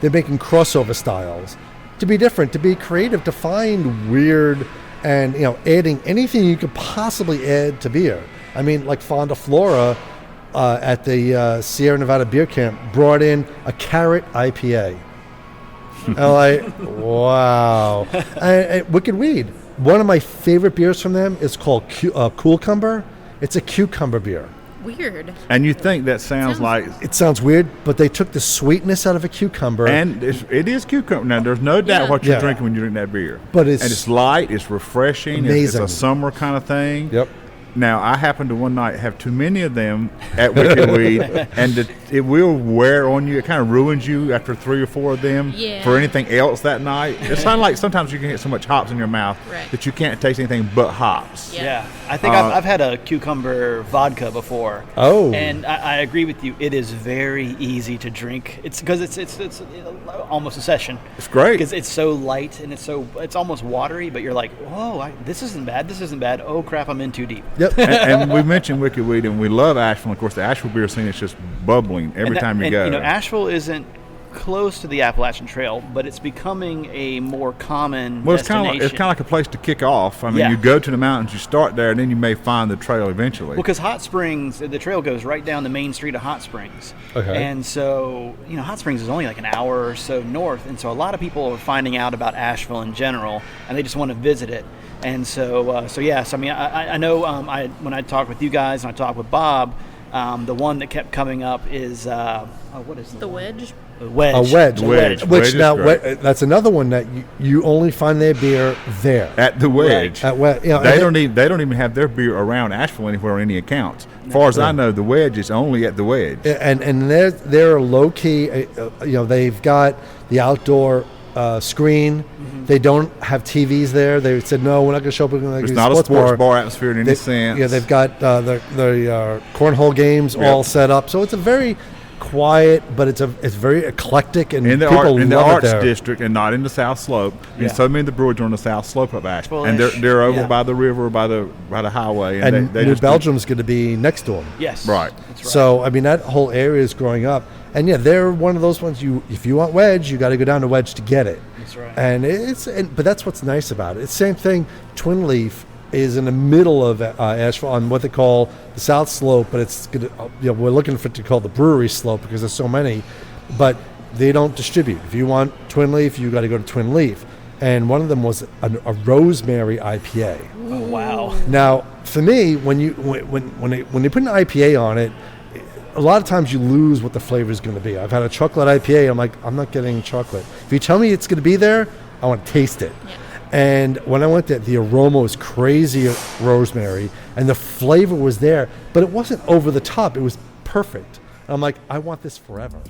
making crossover styles to be different, to be creative, to find weird and adding anything you could possibly add to beer. Like Fonda Flora at the Sierra Nevada Beer Camp brought in a carrot IPA. And I'm like, wow. And Wicked Weed. One of my favorite beers from them is called Cool Cumber. It's a cucumber beer. Weird. And you think that sounds like... It sounds weird, but they took the sweetness out of a cucumber. And it is cucumber. Now, there's no doubt what you're drinking when you drink that beer. But it's light, it's refreshing, amazing. It's a summer kind of thing. Yep. Now, I happened to one night have too many of them at Wicked Weed, and it will wear on you. It kind of ruins you after 3 or 4 of them for anything else that night. It's kind of like sometimes you can get so much hops in your mouth that you can't taste anything but hops. Yeah. I think I've had a cucumber vodka before. Oh. And I agree with you. It is very easy to drink. It's because it's almost a session. It's great. Because it's so light and it's almost watery, but you're like, whoa, this isn't bad. Oh, crap, I'm in too deep. Yep. and we mentioned Wicked Weed, and we love Asheville. Of course, the Asheville beer scene is just bubbling every time you go. Asheville isn't close to the Appalachian Trail, but it's becoming a more common destination. It's kind of like a place to kick off. I mean, you go to the mountains, you start there, and then you may find the trail eventually. Because Hot Springs, the trail goes right down the main street of Hot Springs. Okay. And so, Hot Springs is only like an hour or so north, and so a lot of people are finding out about Asheville in general, and they just want to visit it. And so, yes, I mean, I know when I talk with you guys and I talk with Bob, the one that kept coming up is, what is the Wedge? Wedge. A wedge. Which now, that's another one that you only find their beer there. At the Wedge. Right. They don't even have their beer around Asheville anywhere on any accounts. As far as I know, the Wedge is only at the Wedge. And they're low key. They've got the outdoor screen. Mm-hmm. They don't have TVs there. They said, no, we're not going to show up. There's not a sports bar atmosphere in any sense. Yeah, they've got the cornhole games all set up. So it's a very quiet, but it's very eclectic, and in the arts district, and not in the South Slope. And so many of the breweries are on the South Slope of Asheville, and they're over by the river, by the highway. And New Belgium's going to be next to them. Yes, right. That's right. So I mean, that whole area is growing up, and they're one of those ones. If you want Wedge, you got to go down to Wedge to get it. That's right. And but that's what's nice about it. It's the same thing. Twin Leaf is in the middle of Asheville on what they call the South Slope, but it's we're looking for it to call the Brewery Slope because there's so many, but they don't distribute. If you want Twin Leaf, you got to go to Twin Leaf, and one of them was a rosemary IPA. Oh wow! Now for me, when they put an IPA on it, a lot of times you lose what the flavor is going to be. I've had a chocolate IPA. I'm like, I'm not getting chocolate. If you tell me it's going to be there, I want to taste it. Yeah. And when I went there, the aroma was crazy rosemary, and the flavor was there, but it wasn't over the top. It was perfect. I'm like, I want this forever.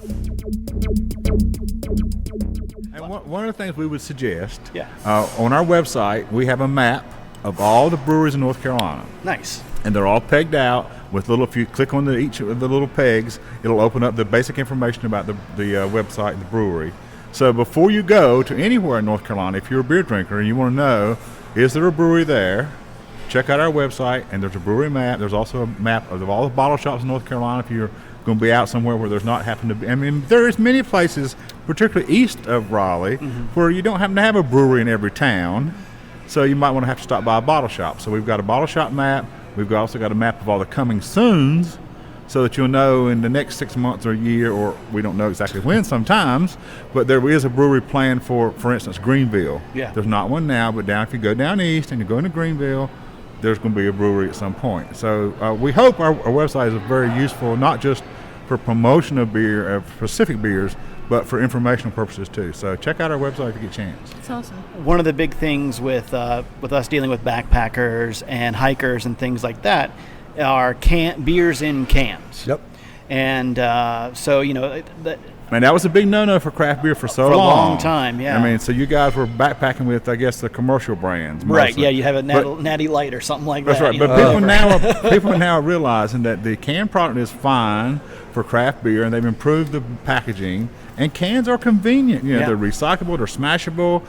And one of the things we would suggest, on our website, we have a map of all the breweries in North Carolina. Nice. And they're all pegged out with if you click on each of the little pegs, it'll open up the basic information about the website and the brewery. So before you go to anywhere in North Carolina, if you're a beer drinker and you want to know, is there a brewery there, check out our website, and there's a brewery map. There's also a map of all the bottle shops in North Carolina if you're going to be out somewhere where there's not happen to be. I mean, there's many places, particularly east of Raleigh, where you don't happen to have a brewery in every town. So you might want to have to stop by a bottle shop. So we've got a bottle shop map. We've also got a map of all the coming soons, so that you'll know in the next 6 months or a year, or we don't know exactly when sometimes, but there is a brewery planned for instance, Greenville. Yeah. There's not one now, but if you go down east and you go into Greenville, there's going to be a brewery at some point. So we hope our website is very useful, not just for promotion of beer, of specific beers, but for informational purposes too. So check out our website if you get a chance. That's awesome. One of the big things with us dealing with backpackers and hikers and things like that are beers in cans. Yep. And so, Man, that was a big no-no for craft beer for so long. For a long time, yeah. I mean, so you guys were backpacking with, I guess, the commercial brands. Mostly. Right, yeah, you have a Natty Light or something like that. That's right, but people now are realizing that the canned product is fine for craft beer, and they've improved the packaging. And cans are convenient. They're recyclable, they're smashable.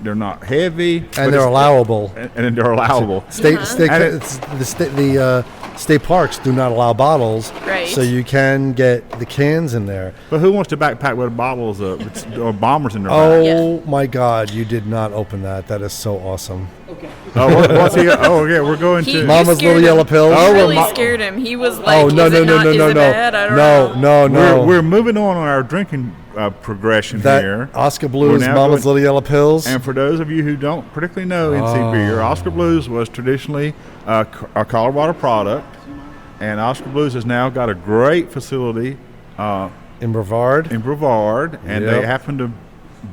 They're not heavy, and they're allowable. And they're allowable. The state parks do not allow bottles, right? So you can get the cans in there. But who wants to backpack with bottles or bombers in their back? Oh my God! You did not open that. That is so awesome. Okay. What's he? Oh, yeah, we're going He- to. you Mama's scared Little him. Yellow Pills. You Oh, really well, scared him. He was like, Oh, no, is no, it no, not, no, is no, it no. bad? I don't know. No. We're moving on our drinking progression That here. Oscar We're Blues, now Mama's going- Little Yellow Pills. And for those of you who don't particularly know NC beer, Oscar Blues was traditionally a Colorado product, and Oscar Blues has now got a great facility in Brevard. in Brevard, and Yep. they happen to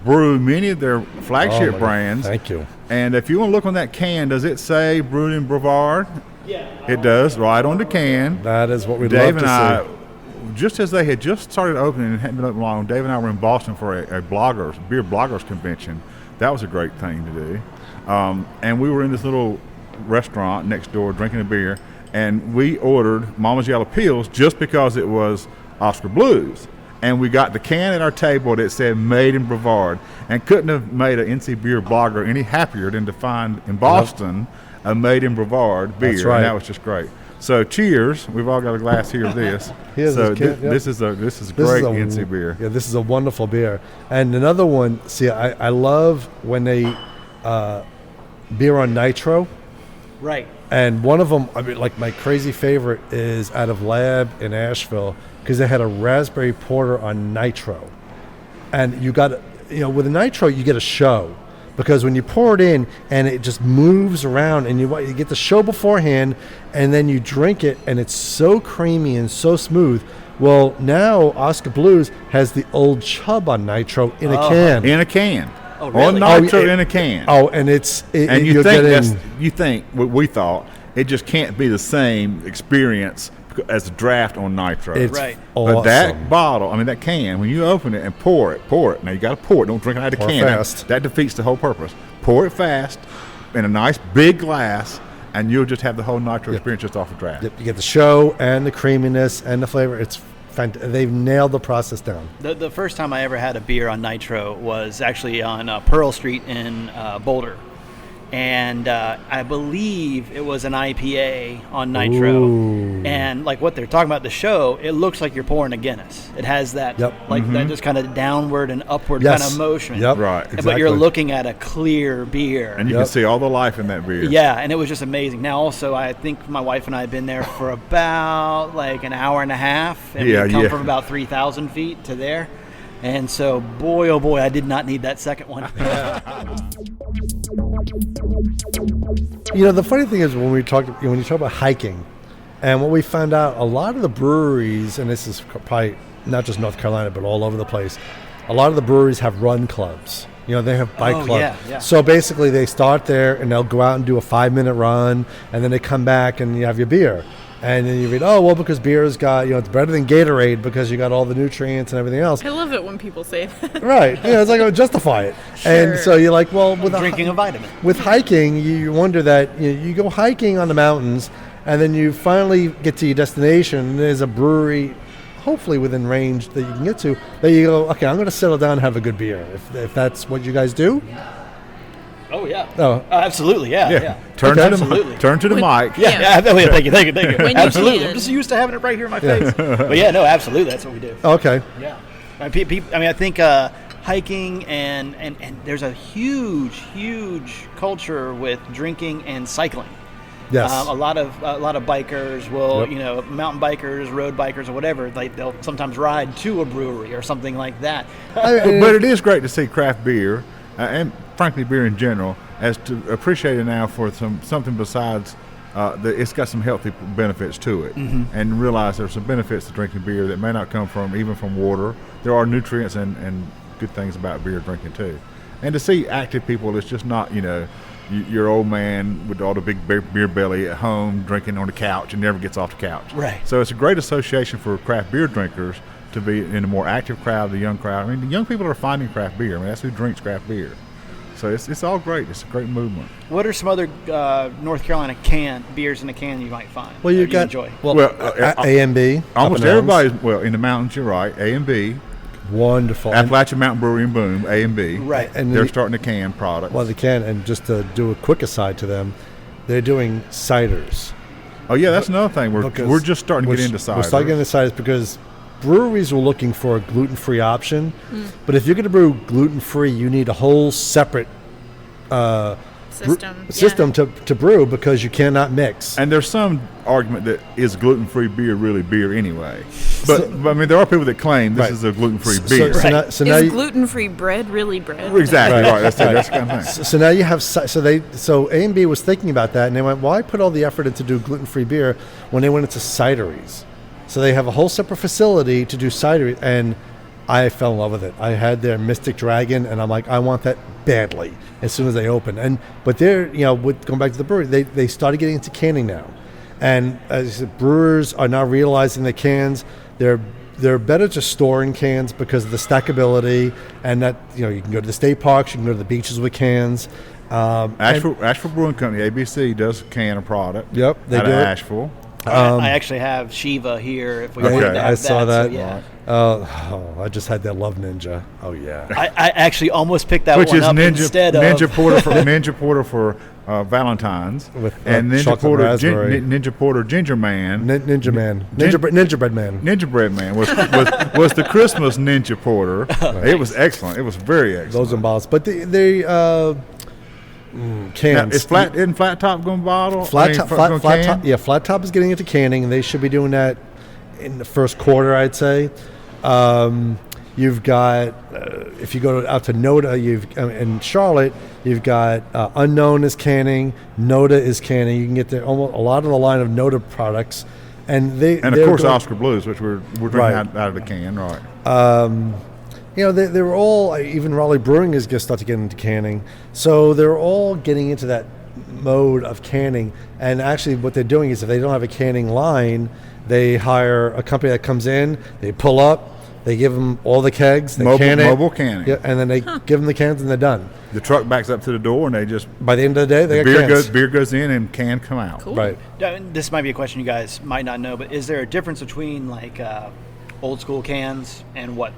brew many of their flagship Oh, my God. brands. Thank you. And if you want to look on that can, does it say brewed in Brevard? Yeah. It does, right on the can. That is what we'd Dave love and to I, see. just as they had just started opening and hadn't been open long, Dave and I were in Boston for a beer bloggers convention. That was a great thing to do. And we were in this little restaurant next door drinking a beer, and we ordered Mama's Yellow Pills just because it was Oscar Blues. And we got the can at our table that said made in Brevard, and couldn't have made an NC beer blogger any happier than to find in Boston a made in Brevard beer. That's right. And that was just great. So cheers. We've all got a glass here of this. Here's So this can, yep. this is great This is NC beer. Yeah, this is a wonderful beer. And another one, see, I love when they beer on nitro. Right. And one of them, I mean, like my crazy favorite is out of Lab in Asheville because they had a raspberry porter on nitro. And you got, with a nitro, you get a show because when you pour it in and it just moves around and you get the show beforehand and then you drink it and it's so creamy and so smooth. Well, now Oscar Blues has the Old Chub on nitro in a can. In a can. Oh, really? On nitro Oh, in a can. Oh, and And you think what we thought, it just can't be the same experience as the draft on nitro. It's Right. awesome. But that bottle, that can, when you open it and pour it. Now you got to pour it. Don't drink it out of the Pour it can. fast. That defeats the whole purpose. Pour it fast in a nice big glass, and you'll just have the whole nitro experience just off the draft. You get the show and the creaminess and the flavor. It's they've nailed the process down. The first time I ever had a beer on nitro was actually on Pearl Street in Boulder. And I believe it was an IPA on nitro. Ooh. And like what they're talking about the show, it looks like you're pouring a Guinness. It has that that just kind of downward and upward Yes. kind of motion. Yep. Right. But you're looking at a clear beer. And you can see all the life in that beer. Yeah, and it was just amazing. Now, also, I think my wife and I have been there for about like an hour and a half, and we come from about 3,000 feet to there. And so, boy, oh boy, I did not need that second one. The funny thing is when you talk about hiking, and what we found out, a lot of the breweries, and this is probably not just North Carolina, but all over the place, a lot of the breweries have run clubs. They have bike clubs. Yeah. So basically they start there and they'll go out and do a 5-minute run, and then they come back and you have your beer. And then you read, because beer's got, it's better than Gatorade because you got all the nutrients and everything else. I love it when people say that. Right. It's like, justify it. And so you're like, well, with Drinking a vitamin. With hiking, you wonder that you go hiking on the mountains, and then you finally get to your destination, and there's a brewery, hopefully within range that you can get to, that you go, okay, I'm going to settle down and have a good beer. If that's what you guys do. Oh, yeah. Oh. Absolutely, yeah. Turn Okay. to the mic. Yeah. Thank you. When you Absolutely. can. I'm just used to having it right here in my face. But yeah, no, absolutely. That's what we do. Okay. Yeah. I think hiking and there's a huge culture with drinking and cycling. Yes. A lot of bikers will, Yep. mountain bikers, road bikers, or whatever. They'll sometimes ride to a brewery or something like that. But it is great to see craft beer, and frankly beer in general, as to appreciate it now for something besides it's got some healthy benefits to it, and realize there's some benefits to drinking beer that may not come even from water. There are nutrients and good things about beer drinking too. And to see active people, it's just not your old man with all the big beer belly at home drinking on the couch and never gets off the couch. Right. So it's a great association for craft beer drinkers to be in a more active crowd, the young crowd. The young people are finding craft beer. That's who drinks craft beer. So it's all great. It's a great movement. What are some other North Carolina beers in a can you might find? Well, you got enjoy? A and B. Almost everybody's, in the mountains, you're right, A and B. Wonderful. Appalachian Mountain Brewery and Boom, A and B. Right. And They're starting to can products. Well, they can. And just to do a quick aside to them, they're doing ciders. Oh, yeah, that's another thing. We're just starting to get into cider. We're starting to get into ciders because breweries were looking for a gluten-free option. But if you're going to brew gluten-free, you need a whole separate system. to brew because you cannot mix. And there's some argument that is gluten-free beer really beer anyway. But I mean, there are people that claim this is a gluten-free beer. Is gluten-free bread really bread? Exactly right. That's the kind of thing. So now you have so A and B was thinking about that, and they went, why put all the effort into do gluten-free beer when they went into cideries? So they have a whole separate facility to do cideries, and I fell in love with it. I had their Mystic Dragon, and I'm like, I want that badly as soon as they open. But they're, going back to the brewery, they started getting into canning now. And as I said, brewers are now realizing that cans, they're better to store in cans because of the stackability, and that, you can go to the state parks, you can go to the beaches with cans. Asheville Brewing Company, ABC, does can a product. Yep, they do. Asheville. I actually have Shiva here. If we I saw that. So, yeah. I just had that Love Ninja. Oh yeah. I actually almost picked that Which one is up instead of Ninja Porter for Valentine's, and Ninja Porter Ginger Man. Ninja Bread Man. Ninja Bread Man was the Christmas Ninja Porter. It was excellent. It was very excellent. Those and bottles, but they cans. Now, isn't Flat Top going to bottle? Flat Top. Yeah, Flat Top is getting into canning, and they should be doing that in the first quarter, I'd say. You've got if you go out to Noda, in Charlotte, you've got Unknown is canning, Noda is canning. You can get there almost a lot of the line of Noda products, and of course Oskar Blues, which we're drinking out of the can, right? They were all, even Raleigh Brewing is going to start to get into canning. So they're all getting into that mode of canning. And actually what they're doing is if they don't have a canning line, they hire a company that comes in, they pull up, they give them all the kegs, they can it. Mobile canning. Yeah, and then they give them the cans and they're done. The truck backs up to the door and they just... By the end of the day, they got cans. Beer goes in and can come out. Cool. Right. This might be a question you guys might not know, but is there a difference between old school cans and what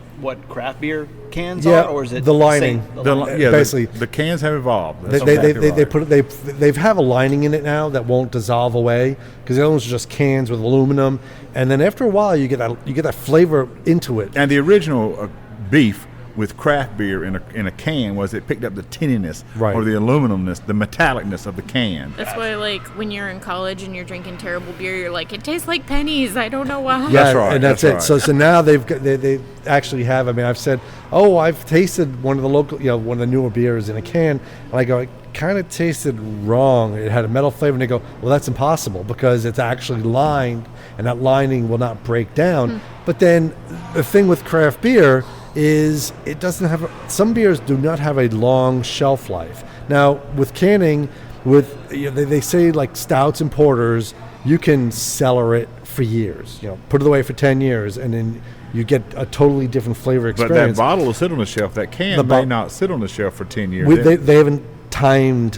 craft beer cans are, or is it the lining? Basically, the cans have evolved. They have a lining in it now that won't dissolve away because the other ones are just cans with aluminum, and then after a while you get that flavor into it. And the original beef with craft beer in a can was it picked up the tinniness or the aluminumness, the metallicness of the can. That's why, when you're in college and you're drinking terrible beer, you're like, it tastes like pennies. I don't know why. Yeah, that's right. And that's it. Right. So now they actually have. I mean, I've said, I've tasted one of the local, one of the newer beers in a can, and I go, it kind of tasted wrong. It had a metal flavor, and they go, well, that's impossible because it's actually lined, and that lining will not break down. But then the thing with craft beer is it doesn't have some beers do not have a long shelf life. Now with canning, they say like stouts and porters, you can cellar it for years. Put it away for 10 years, and then you get a totally different flavor experience. But that bottle will sit on the shelf. That can may not sit on the shelf for 10 years. They haven't timed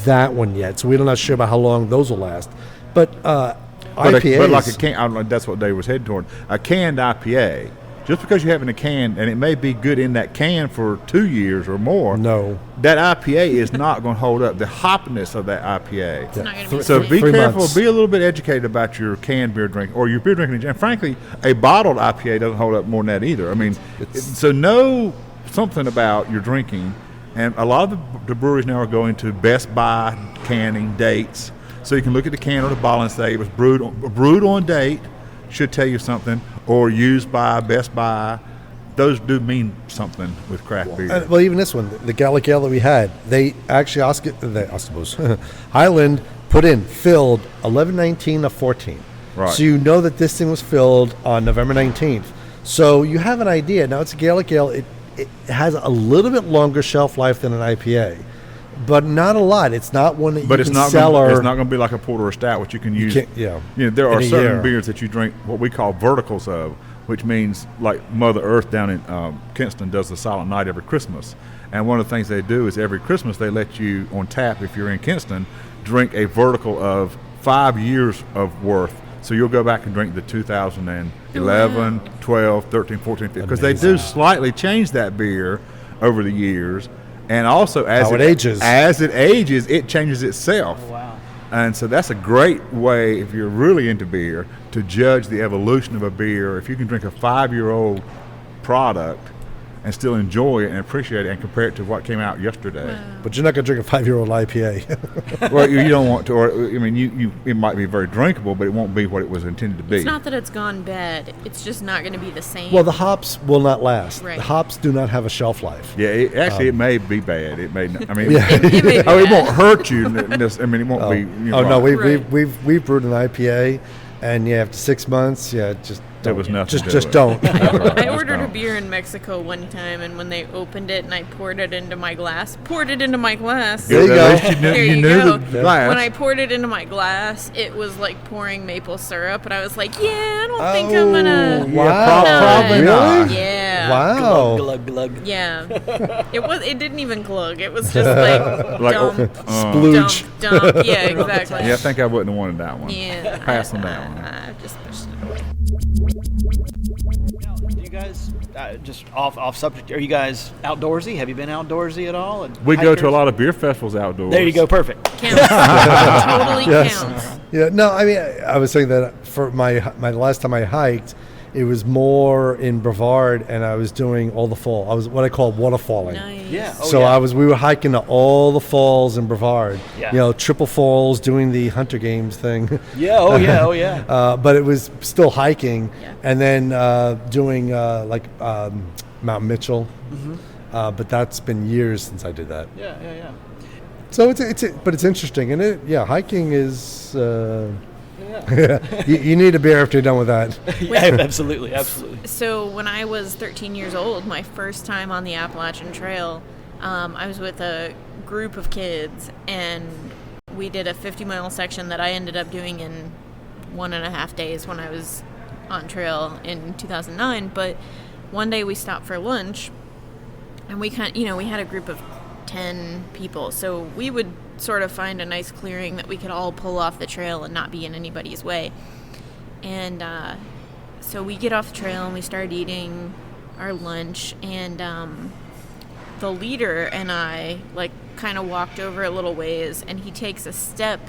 that one yet, so we're not sure about how long those will last. But IPAs, but like a can, I don't know, that's what Dave was heading toward. A canned IPA. Just because you have in a can, and it may be good in that can for 2 years or more, no, that IPA is not going to hold up the hoppiness of that IPA. It's not going to be so sweet. be 3 careful, months. be a little bit educated about your canned beer drink or your beer drinking. And frankly, a bottled IPA doesn't hold up more than that either. I mean, so know something about your drinking. And a lot of the breweries now are going to Best Buy canning dates. So you can look at the can or the bottle and say it was brewed on date, should tell you something, or used by Best Buy. Those do mean something with craft beer. Well, even this one, the Gallic Ale that we had, they actually Highland filled 11/19 of 14. Right. So you know that this thing was filled on November 19th. So you have an idea. Now it's a Gallic Ale. It has a little bit longer shelf life than an IPA, but not a lot. It's not one that you can cellar. It's not going to be like a porter or stout, which you can use. There are certain beers that you drink what we call verticals of, which means like Mother Earth down in Kinston does the Silent Night every Christmas. And one of the things they do is every Christmas they let you on tap, if you're in Kinston, drink a vertical of 5 years of worth. So you'll go back and drink the 2011, 12, 13, 14, 15, because they do slightly change that beer over the years. And also, as it ages, it changes itself. Oh, wow. And so that's a great way, if you're really into beer, to judge the evolution of a beer. If you can drink a 5-year-old product and still enjoy it and appreciate it and compare it to what came out yesterday. But you're not going to drink a 5-year-old IPA. Well, you don't want to, or I mean, it might be very drinkable, but it won't be what it was intended to be. It's not that it's gone bad. It's just not going to be the same. Well, the hops will not last. Right. The hops do not have a shelf life. Yeah, it may be bad. It may not, I mean, Yeah. It may be it won't bad. hurt you. I mean, it won't be. You know, Oh no, Right. we've brewed an IPA, and yeah, after 6 months, just There don't. was nothing to Just it. don't. I ordered a beer in Mexico one time, and when they opened it and I poured it into my glass. There you go. At least There you you knew go. the glass. When I poured it into my glass, it was like pouring maple syrup, and I was like, "Yeah, I don't think I'm gonna." Wow. probably really? not. Yeah. Wow. Glug, glug. Yeah. It didn't even glug. It was just like dump, Splooge. dump. Yeah, exactly. Yeah, I think I wouldn't have wanted that one. Yeah. Pass on that one. I just pushed it away. Do you guys, just off subject, are you guys outdoorsy? Have you been outdoorsy at all? And We go to a hikers? lot of beer festivals outdoors. There you go, perfect. Counts. Totally Yes. counts. Yeah, no, I mean, I was saying that for my last time I hiked, it was more in Brevard, and I was doing all the fall. I was what I call waterfalling. Nice. Yeah. So we were hiking to all the falls in Brevard. Yeah. You know, triple falls, doing the Hunter Games thing. Yeah, oh yeah, oh yeah. But it was still hiking, Yeah. and then doing Mount Mitchell. But that's been years since I did that. Yeah, yeah, yeah. So it's interesting, and hiking is. You need a beer after you're done with that. Yeah, absolutely, absolutely. So when I was 13 years old, my first time on the Appalachian Trail, I was with a group of kids, and we did a 50-mile section that I ended up doing in 1.5 days when I was on trail in 2009. But one day we stopped for lunch, and we we had a group of 10 people, so we would sort of find a nice clearing that we could all pull off the trail and not be in anybody's way. And so we get off the trail and we start eating our lunch, and the leader and I kind of walked over a little ways, and he takes a step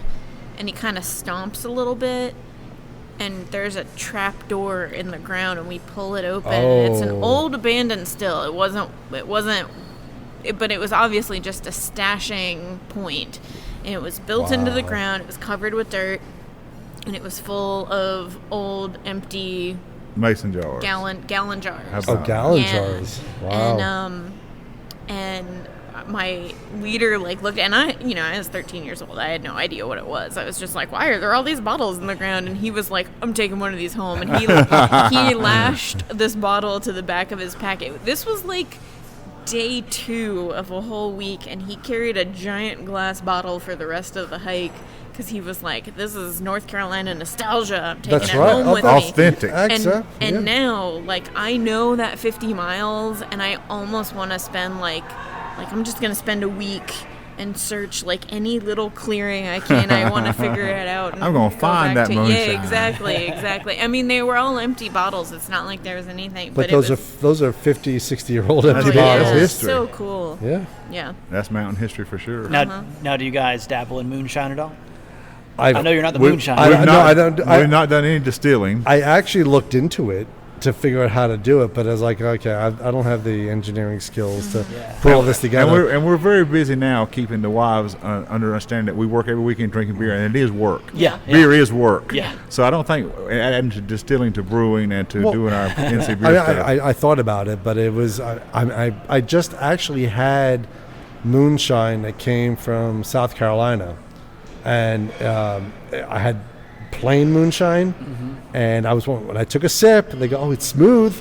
and he kind of stomps a little bit, and there's a trap door in the ground, and we pull it open. And it's an old abandoned still. It wasn't but it was obviously just a stashing point, and it was built into the ground. It was covered with dirt, and it was full of old empty Mason jars. gallon jars. How about Gallon Yeah. jars. Wow. And my leader looked, and I was 13 years old. I had no idea what it was. I was just like, why are there all these bottles in the ground? And he was like, I'm taking one of these home. And he lashed this bottle to the back of his packet. This was day 2 of a whole week, and he carried a giant glass bottle for the rest of the hike because he was like, this is North Carolina nostalgia. I'm taking That's it right. home with me. Authentic. And now I know that 50 miles, and I almost want to spend I'm just gonna spend a week and search any little clearing I can. I want to figure it out. And I'm gonna go find back that to, moonshine. Yeah, exactly. I mean, they were all empty bottles. It's not like there was anything. But it those was, are 50, 60-year-old empty That's bottles. yeah. history. So cool. Yeah. Yeah. That's mountain history for sure. Now, do you guys dabble in moonshine at all? I know you're not the We've- moonshine. I- We've no, not, I don't- I- we've not done any distilling. I actually looked into it to figure out how to do it, but I was like, okay, I don't have the engineering skills to put all this together. And we're very busy now keeping the wives under understanding that we work every weekend drinking beer, and it is work. Yeah, Beer is work. Yeah. So I don't think adding to distilling to brewing and to doing our NC beer I, stuff. I thought about it, but it was I just actually had moonshine that came from South Carolina, and I had plain moonshine, and when I took a sip, they go, oh, it's smooth,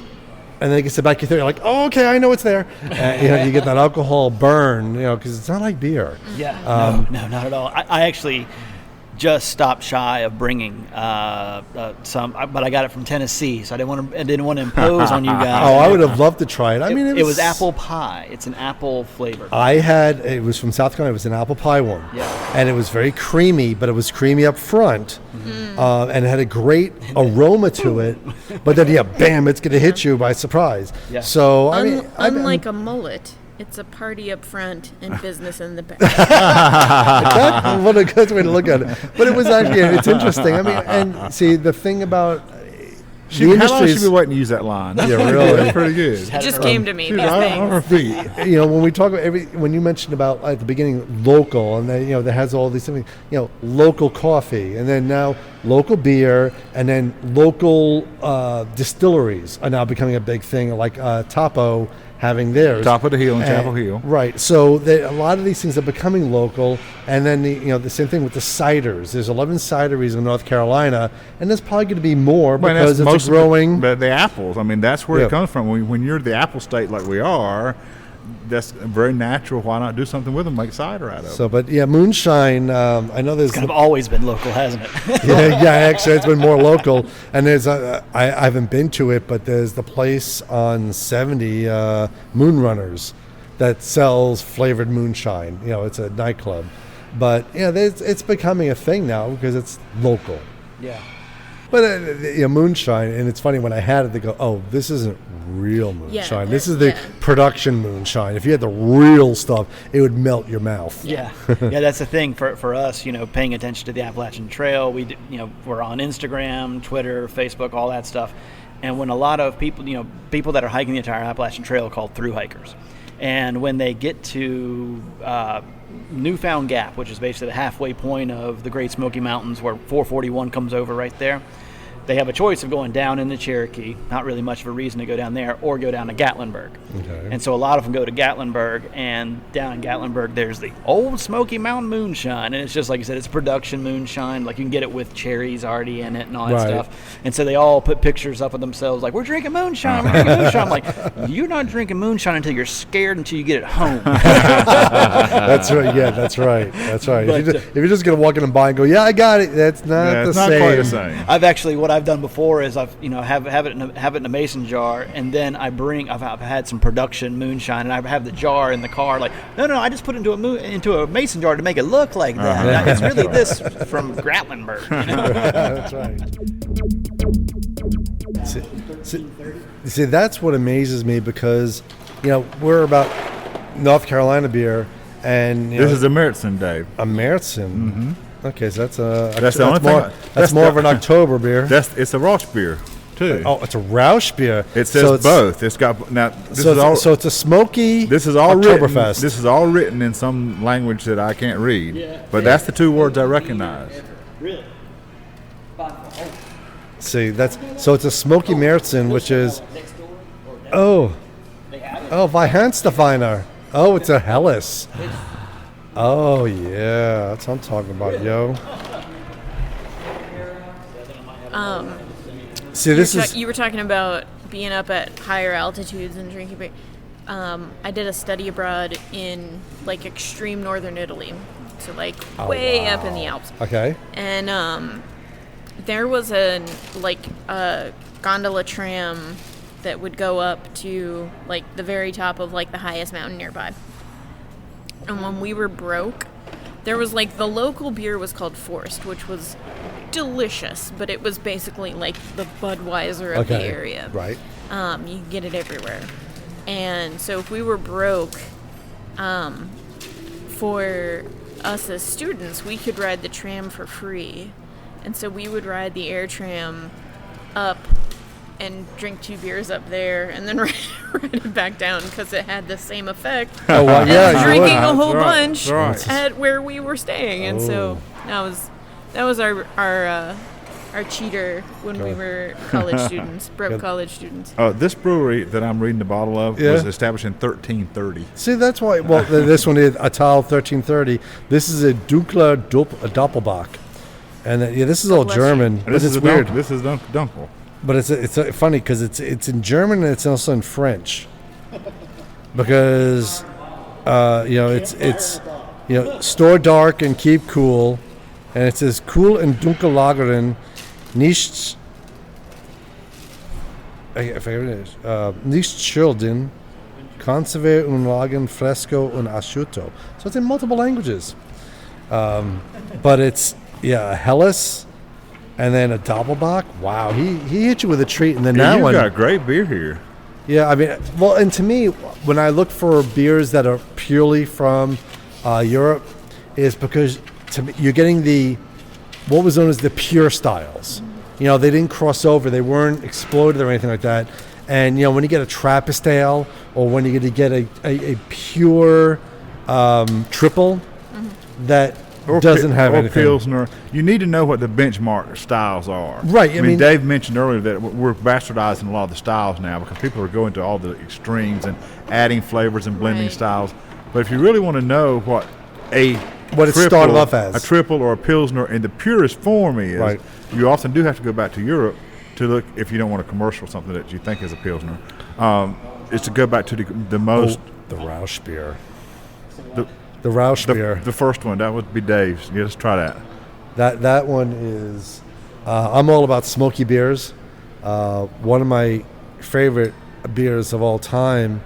and then they get to back your throat, you're like, oh, okay, I know it's there. You get that alcohol burn, because it's not like beer. Yeah, no, not at all. I actually just stopped shy of bringing some, but I got it from Tennessee, so I didn't want to impose on you guys. Oh, I would have loved to try it. I mean, it was apple pie. It's an apple flavor. It was from South Carolina. It was an apple pie one. Yeah. And it was very creamy, but it was creamy up front. And it had a great aroma to it. But then, bam, it's going to hit you by surprise. Yeah. So, I mean, unlike a mullet, it's a party up front and business in the back. that's what a good way to look at it. But it was actually, it's interesting. I mean, and see, the thing about How long should we be waiting to use that line? Yeah, really. That's pretty good. It just came to me. She's These right on her things. feet. When we talk about when you mentioned about at the beginning local, and then that has all these things, local coffee, and then now local beer, and then local distilleries are now becoming a big thing, like Topo having theirs. Top of the hill in Chapel Hill. Right. So a lot of these things are becoming local, and then the same thing with the ciders. There's 11 cideries in North Carolina, and there's probably going to be more because it's growing. But the apples, I mean, that's where it comes from. When you're the apple state like we are, that's very natural. Why not do something with them, make cider out of it? So, but moonshine. I know there's It's kind of always been local, hasn't it? Actually, it's been more local. And there's I haven't been to it, but there's the place on 70 Moonrunners that sells flavored moonshine. It's a nightclub, but it's becoming a thing now because it's local. Yeah. But moonshine, and it's funny when I had it, they go, "Oh, this isn't real moonshine. This is the production moonshine. If you had the real stuff, it would melt your mouth." Yeah, that's the thing for us. Paying attention to the Appalachian Trail, we're on Instagram, Twitter, Facebook, all that stuff. And when a lot of people that are hiking the entire Appalachian Trail are called Thru-Hikers, and when they get to Newfound Gap, which is basically the halfway point of the Great Smoky Mountains where 441 comes over right there, they have a choice of going down into Cherokee, not really much of a reason to go down there, or go down to Gatlinburg. Okay. And so a lot of them go to Gatlinburg, and down in Gatlinburg there's the Old Smoky Mountain moonshine, and it's just like you said, it's production moonshine. Like you can get it with cherries already in it and all that stuff. And so they all put pictures up of themselves like, we're drinking moonshine. I'm like, you're not drinking moonshine until you're scared until you get it home. That's right. Yeah, that's right. But, if you're just gonna walk in and buy and go, yeah, I got it. That's not it's the not same. quite the same. I've actually what I've done before is I've have it in a mason jar, and then I've had some production moonshine, and I have the jar in the car. Like no, I just put it into a mason jar to make it look like that. It's really this from Gatlinburg. That's right. See, that's what amazes me because we're about North Carolina beer, and this is a Meritzen, Dave. A Meritzen. Mm-hmm. Okay, so that's the only thing. That's more of an October beer. It's a Rausch beer too. Oh, it's a Rausch beer. It says both. It's got So it's a smoky. This is all Oktoberfest. written. This is all written in some language that I can't read. But that's the two words I recognize. Really? See, it's a smoky Meritzen, which is Weihenstefeiner. Oh, it's a Helles. Oh yeah, that's what I'm talking about, yo. See, You were talking about being up at higher altitudes and drinking beer. I did a study abroad in like extreme northern Italy, so like way up in the Alps. Okay. And there was a gondola tram that would go up to like the very top of like the highest mountain nearby. And when we were broke, there was like the local beer was called Forst, which was delicious, but it was basically like the Budweiser of the area. Right. You can get it everywhere. And so if we were broke, for us as students, we could ride the tram for free. And so we would ride the air tram up and drink 2 beers up there and then ride it back down because it had the same effect as drinking a whole bunch at where we were staying. And so that was our cheater when we were college students, broke college students. This brewery that I'm reading the bottle of was established in 1330. See, that's why. Well, this one is Atal 1330. This is a Dunkler Doppelbock, and this is all German. But it's weird. This is Dunkel. But it's funny because it's in German and it's also in French, because it's store dark and keep cool, and it says cool and dunkel lagern, nicht childen, conserve un lagen fresco un asciutto. So it's in multiple languages, but it's Helles. And then a Doppelbock. Wow, he hit you with a treat. And then that one. You got great beer here. Yeah, I mean, well, and to me, when I look for beers that are purely from Europe, is because to me, you're getting what was known as the pure styles. You know, they didn't cross over. They weren't exploded or anything like that. And, you know, when you get a Trappist ale or when you're going to get a pure triple that doesn't have anything. Pilsner, you need to know what the benchmark styles are. Right. I mean, Dave mentioned earlier that we're bastardizing a lot of the styles now because people are going to all the extremes and adding flavors and blending styles. But if you really want to know what it started off as, a triple or a Pilsner in the purest form is, you often do have to go back to Europe to look if you don't want a commercial something that you think is a Pilsner. Is to go back to the most... the Rausch beer. The Rausch beer. The first one, that would be Dave's. Yeah, let's try that. That one is... I'm all about smoky beers. One of my favorite beers of all time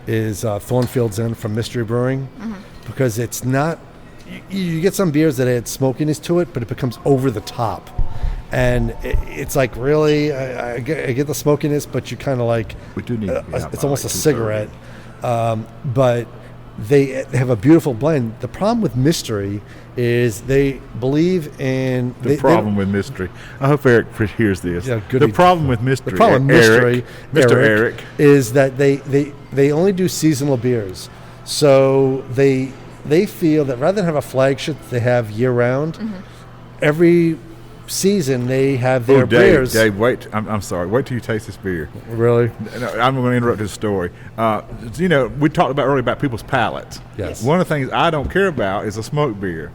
is Thornfield's Inn from Mystery Brewing, because it's not... You get some beers that add smokiness to it, but it becomes over the top. And it's like, really, I get the smokiness, but you kind of like... We do need it's almost a cigarette. But... They have a beautiful blend. The problem with Mystery is they believe in... The problem with Mystery. I hope Eric hears this. Yeah, the problem with Mystery... The problem with Mystery, Mr. Eric, is that they only do seasonal beers. So they feel that rather than have a flagship that they have year-round, every season they have their beers. Dave, wait. I'm sorry. Wait till you taste this beer. Really? No, I'm going to interrupt this story. You know, we talked about earlier about people's palates. Yes. One of the things I don't care about is a smoked beer,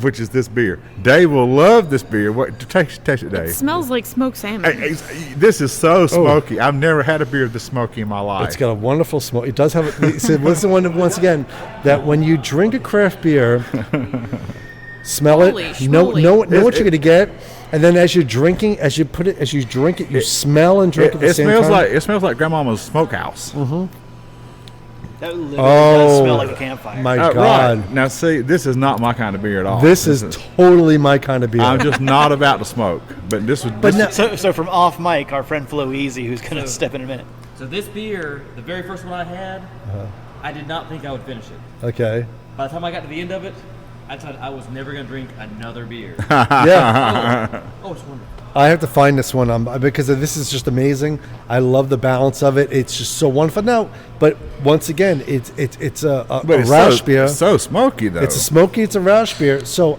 which is this beer. Dave will love this beer. Taste it, Dave. It smells like smoked salmon. This is so smoky. I've never had a beer this smoky in my life. It's got a wonderful smoke. It does have... Listen, once again, that when you drink a craft beer... Smell it. Know what you're going to get, and then as you drink it, you smell and drink at the same time. It smells like Grandmama's smokehouse. That literally does smell like a campfire. My God! Right. Now, see, this is not my kind of beer at all. This is totally my kind of beer. I'm just not about to smoke, but this was. So from off mic, our friend Flo Easy, who's going to step in a minute. So this beer, the very first one I had, I did not think I would finish it. Okay. By the time I got to the end of it, I decided I was never going to drink another beer. Yeah. Oh, it's wonderful. I have to find this one because this is just amazing. I love the balance of it. It's just so wonderful. No, but once again, it's a Rausch beer. It's so smoky, though. It's a Rausch beer. So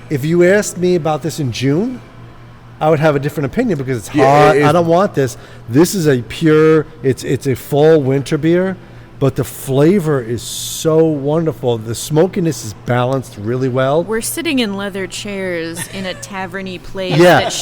if you asked me about this in June, I would have a different opinion because it's hot. I don't want this. This is a pure, it's a fall winter beer. But the flavor is so wonderful. The smokiness is balanced really well. We're sitting in leather chairs in a taverny place that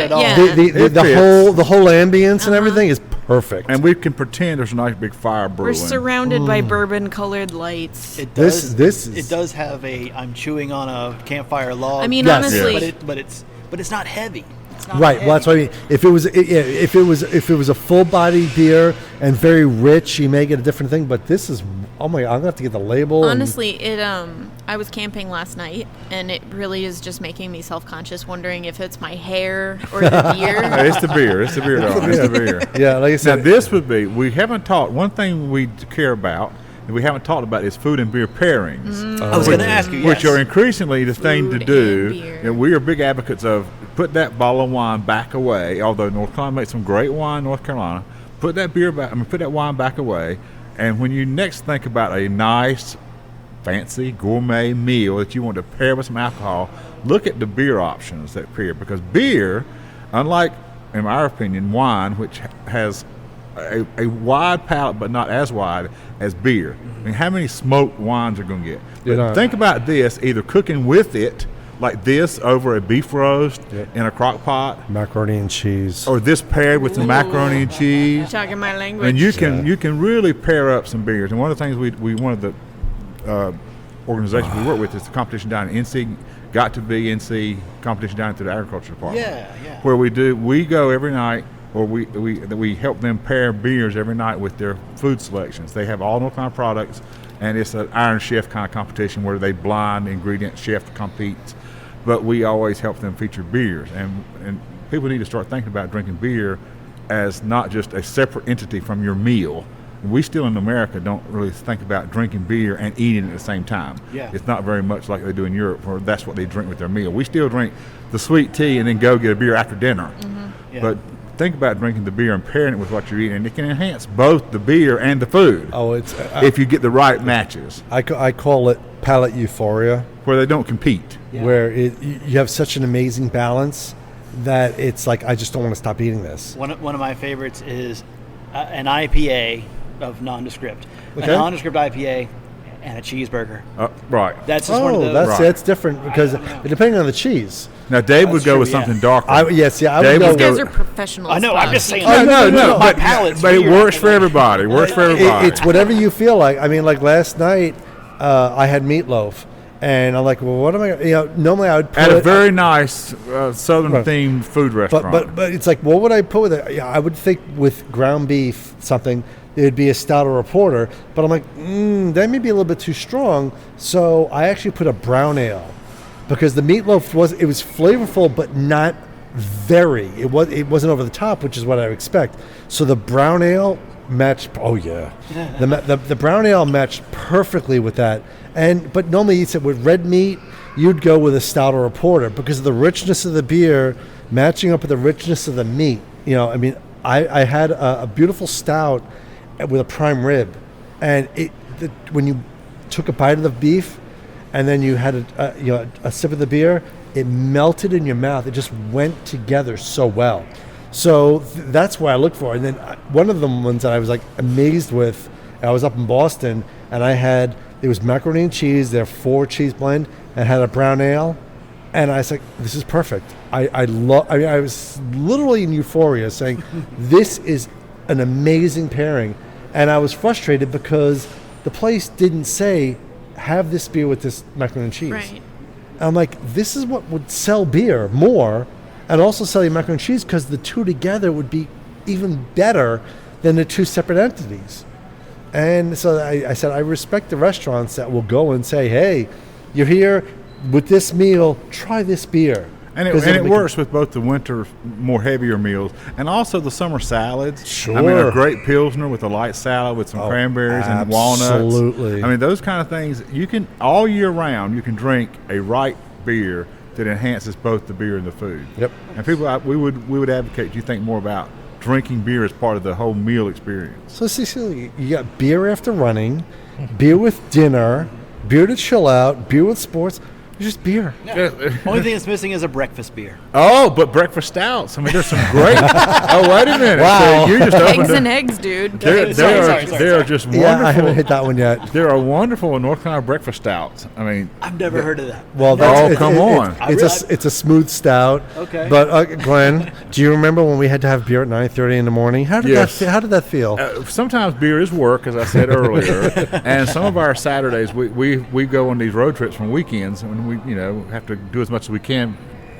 the whole ambience and everything is perfect. And we can pretend there's a nice big fire brewing. We're surrounded by bourbon-colored lights. It does have a I'm chewing on a campfire log. I mean, honestly, but it's not heavy. Right. Well, that's what I mean. If it was a full body beer and very rich, you may get a different thing. But this is, oh my! I'm gonna have to get the label. Honestly, I was camping last night, and it really is just making me self-conscious, wondering if it's my hair or the beer. It's the beer. It's the beer. It's the beer. Yeah, like I said. Now this would be. We haven't talked. One thing we care about. We haven't talked about is food and beer pairings. I was going to ask you, which are increasingly the thing to do. And we are big advocates of put that bottle of wine back away. Although North Carolina makes some great wine, North Carolina, put that wine back away. And when you next think about a nice, fancy gourmet meal that you want to pair with some alcohol, look at the beer options that pair, because beer, unlike, in my opinion, wine, which has a wide palate, but not as wide as beer. I mean, how many smoked wines are going to get? But think about this: either cooking with it, like this over a beef roast in a crock pot, macaroni and cheese, or this paired with some macaroni and cheese. Talking my language. And you can really pair up some beers. And one of the things we one of the organizations we work with is the competition down in NC. Got to be NC competition down to the agriculture department. Yeah. Where we go every night. Or we help them pair beers every night with their food selections. They have all North Carolina products, and it's an Iron Chef kind of competition where they blind ingredient chef competes. But we always help them feature beers, and people need to start thinking about drinking beer as not just a separate entity from your meal. We still in America don't really think about drinking beer and eating at the same time. Yeah. It's not very much like they do in Europe, where that's what they drink with their meal. We still drink the sweet tea and then go get a beer after dinner. Yeah. But think about drinking the beer and pairing it with what you're eating, and it can enhance both the beer and the food. Oh, it's if you get the right matches, I call it palate euphoria, where they don't compete. Yeah. where you have such an amazing balance that it's like I just don't want to stop eating this. One of my favorites is an IPA of nondescript. Okay. A nondescript IPA and a cheeseburger. Right. That's just one of those. That's different because depending on the cheese. Now, Dave would That's go true, with yeah. something darker. I would Dave go. would You guys go- are professionals. I know, I'm just saying. No, My but palate's it weird. works for everybody. Works for everybody. It's whatever you feel like. I mean, like last night, I had meatloaf, and I'm like, well, what am I? Normally I would put At a very nice Southern-themed food restaurant. but it's like, what would I put with it? Yeah, I would think with ground beef something. It'd be a stout or a porter, but I'm like, that may be a little bit too strong. So I actually put a brown ale because the meatloaf was flavorful, but not very. It wasn't over the top, which is what I would expect. So the brown ale matched. Oh yeah, the brown ale matched perfectly with that. But normally you said with red meat, you'd go with a stout or a porter because of the richness of the beer matching up with the richness of the meat. I mean, I had a beautiful stout with a prime rib, and when you took a bite of the beef and then you had a sip of the beer, it melted in your mouth. It just went together so well. So that's what I look for. And then one of the ones that I was like amazed with, I was up in Boston and it was macaroni and cheese, their 4-cheese blend, and had a brown ale, and I was like, this is perfect. I was literally in euphoria saying, this is an amazing pairing. And I was frustrated because the place didn't say, have this beer with this macaroni and cheese. Right. And I'm like, this is what would sell beer more and also sell you macaroni and cheese because the two together would be even better than the two separate entities. And so I said, I respect the restaurants that will go and say, hey, you're here with this meal, try this beer. And it works with both the winter, more heavier meals, and also the summer salads. Sure. I mean, a great Pilsner with a light salad with some cranberries and walnuts. Absolutely. I mean, those kind of things, you can, all year round, you can drink a right beer that enhances both the beer and the food. Yep. And people, we would advocate you think more about drinking beer as part of the whole meal experience. So, Cecilia, you got beer after running, beer with dinner, beer to chill out, beer with sports. It's just beer. Only thing that's missing is a breakfast beer. Oh, but breakfast stouts. I mean, there's some great. Oh, wait a minute. Wow. So you just opened Eggs a- and eggs, dude. They are just wonderful. Yeah, I haven't hit that one yet. There are wonderful North Carolina breakfast stouts. I mean, I've never heard of that. Well, come on. It's a smooth stout. Okay. But Glenn, do you remember when we had to have beer at 9:30 in the morning? How did that feel? sometimes beer is work, as I said earlier, and some of our Saturdays we go on these road trips from weekends, and we have to do as much as we can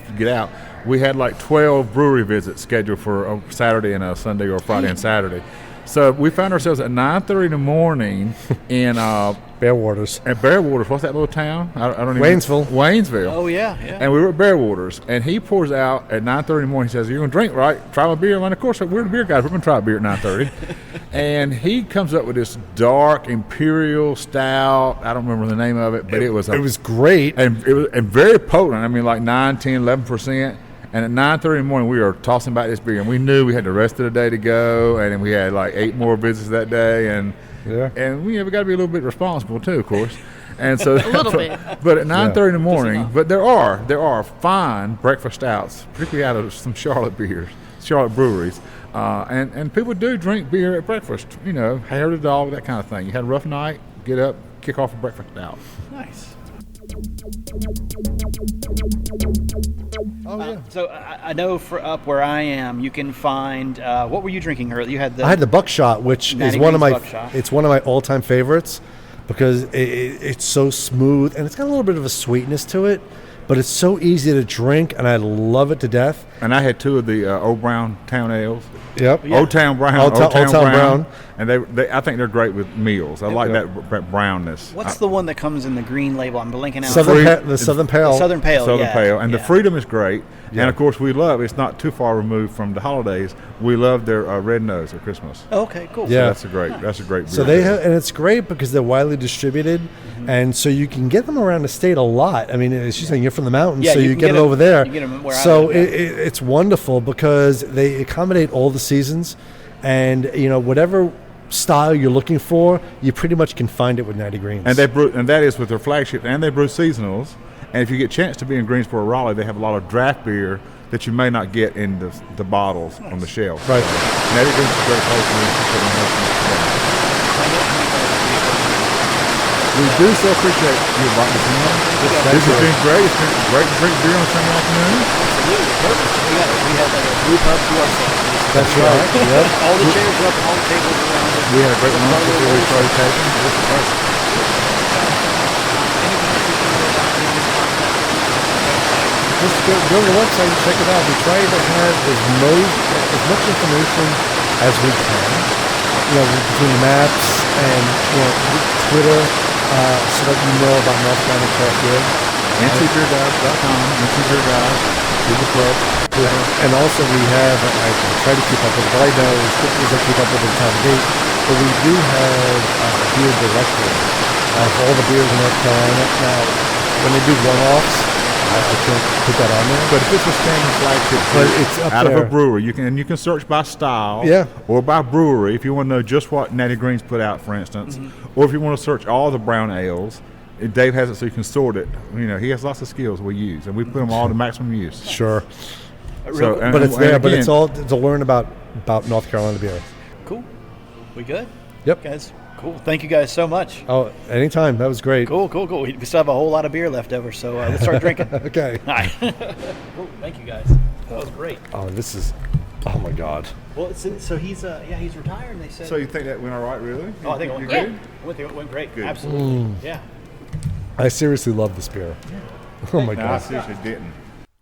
to get out. We had like 12 brewery visits scheduled for a Saturday and a Sunday or Friday and Saturday. So we found ourselves at 9:30 in the morning in Bearwaters. At Bearwaters. What's that little town? I don't even Waynesville. Waynesville. Oh, yeah. And we were at Bearwaters, and he pours out at 9:30 in the morning. He says, "You're gonna drink, right? Try my beer." And of course, we're the beer guys. We're gonna try a beer at 9:30. And he comes up with this dark imperial stout. I don't remember the name of it, but it was great, and it was very potent. I mean, like 9, 10, 11%. And at 9:30 in the morning, we were tossing back this beer, and we knew we had the rest of the day to go, and then we had like 8 more visits that day, and we got to be a little bit responsible too, of course. And so A little bit. But at 9:30 in the morning, but there are fine breakfast stouts, particularly out of some Charlotte breweries, and people do drink beer at breakfast. Hair to the dog, that kind of thing. You had a rough night, get up, kick off a breakfast stout. Nice. Oh yeah. So I know for up where I am, you can find. What were you drinking earlier? You had I had the Buckshot, which Nanty is one of Greene's my. Buckshot. It's one of my all-time favorites because it's so smooth and it's got a little bit of a sweetness to it, but it's so easy to drink, and I love it to death. And I had 2 of the Old Brown Town Ales. Yep. Old Town Brown. Old Town Brown. And I think they're great with meals. I like that brownness. What's the one that comes in the green label? I'm blinking out. The Southern Pale. Southern Pale. Southern Pale. And the Freedom is great. Yeah. And of course, it's not too far removed from the holidays. We love their Red Nose at Christmas. Okay, cool. Yeah. So that's a great beer. So they have, and it's great because they're widely distributed, and so you can get them around the state a lot. I mean, as you're saying, you're from the mountains, so you get it over there. You get them where I so live, it's wonderful because they accommodate all the seasons, and whatever style you're looking for, you pretty much can find it with Nanty Greene's. And that is with their flagship, and they brew seasonals. And if you get a chance to be in Greensboro, Raleigh, they have a lot of draft beer that you may not get in the bottles on the shelf. Right. Nanty Greene's a great place We do so appreciate you inviting us in. This has been great. It's been great to drink beer on Sunday afternoon. Absolutely, perfect. We had like a brew pub to ourselves. That's right. Yep. All the chairs were up and all the tables were around us. We had a great lunch before we started taping. It was great. Just go to the website and check it out. We try to have as much information as we can, between maps and Twitter, so that you know about North Carolina craft beer. NCBeerGuys.com, NCBeerGuys, Google Plus, Twitter. And also we have, I try to keep up with, but I know as quickly as I keep up with the time of date, but we do have a beer directory of all the beers in North Carolina. Now, when they do one-offs, I can't put that on there. But if it's a standing flagship beer it's up out there. of a brewery, you can search by style, Yeah. or by brewery if you want to know just what Nanty Greene's put out, for instance, or if you want to search all the brown ales. Dave has it so you can sort it. He has lots of skills we use, and we put them all to maximum use. Sure. So, But it's there, but again, it's all to learn about North Carolina beer. Cool. We good? Yep. Guys, cool. Thank you guys so much. Oh, anytime. That was great. Cool. We still have a whole lot of beer left over, so let's start drinking. Okay. All right. Cool. Thank you guys. That was great. Oh, oh my God. Well, so he's he's retired, and they said. So you think that went all right, really? Oh, I think it went good. It went great. Good. Absolutely. Yeah. I seriously love this beer. Oh my No, I God. seriously didn't.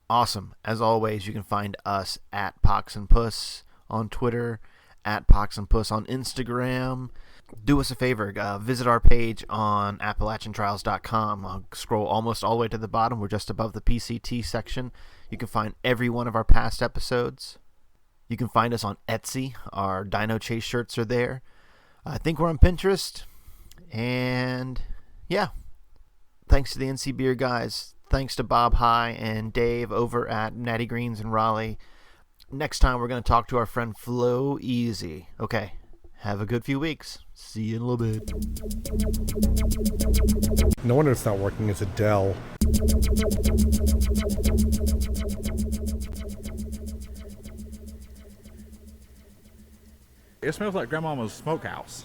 Awesome. As always, you can find us at Pox and Puss on Twitter, at Pox and Puss on Instagram. Do us a favor, visit our page on AppalachianTrails.com. I'll scroll almost all the way to the bottom. We're just above the PCT section. You can find every one of our past episodes. You can find us on Etsy. Our Dino Chase shirts are there. I think we're on Pinterest. And yeah, thanks to the NC Beer guys. Thanks to Bob High and Dave over at Nanty Greene's in Raleigh. Next time we're going to talk to our friend Flo Easy. Okay, have a good few weeks. See you in a little bit. No wonder it's not working. It's a Dell. It smells like Grandmama's smokehouse.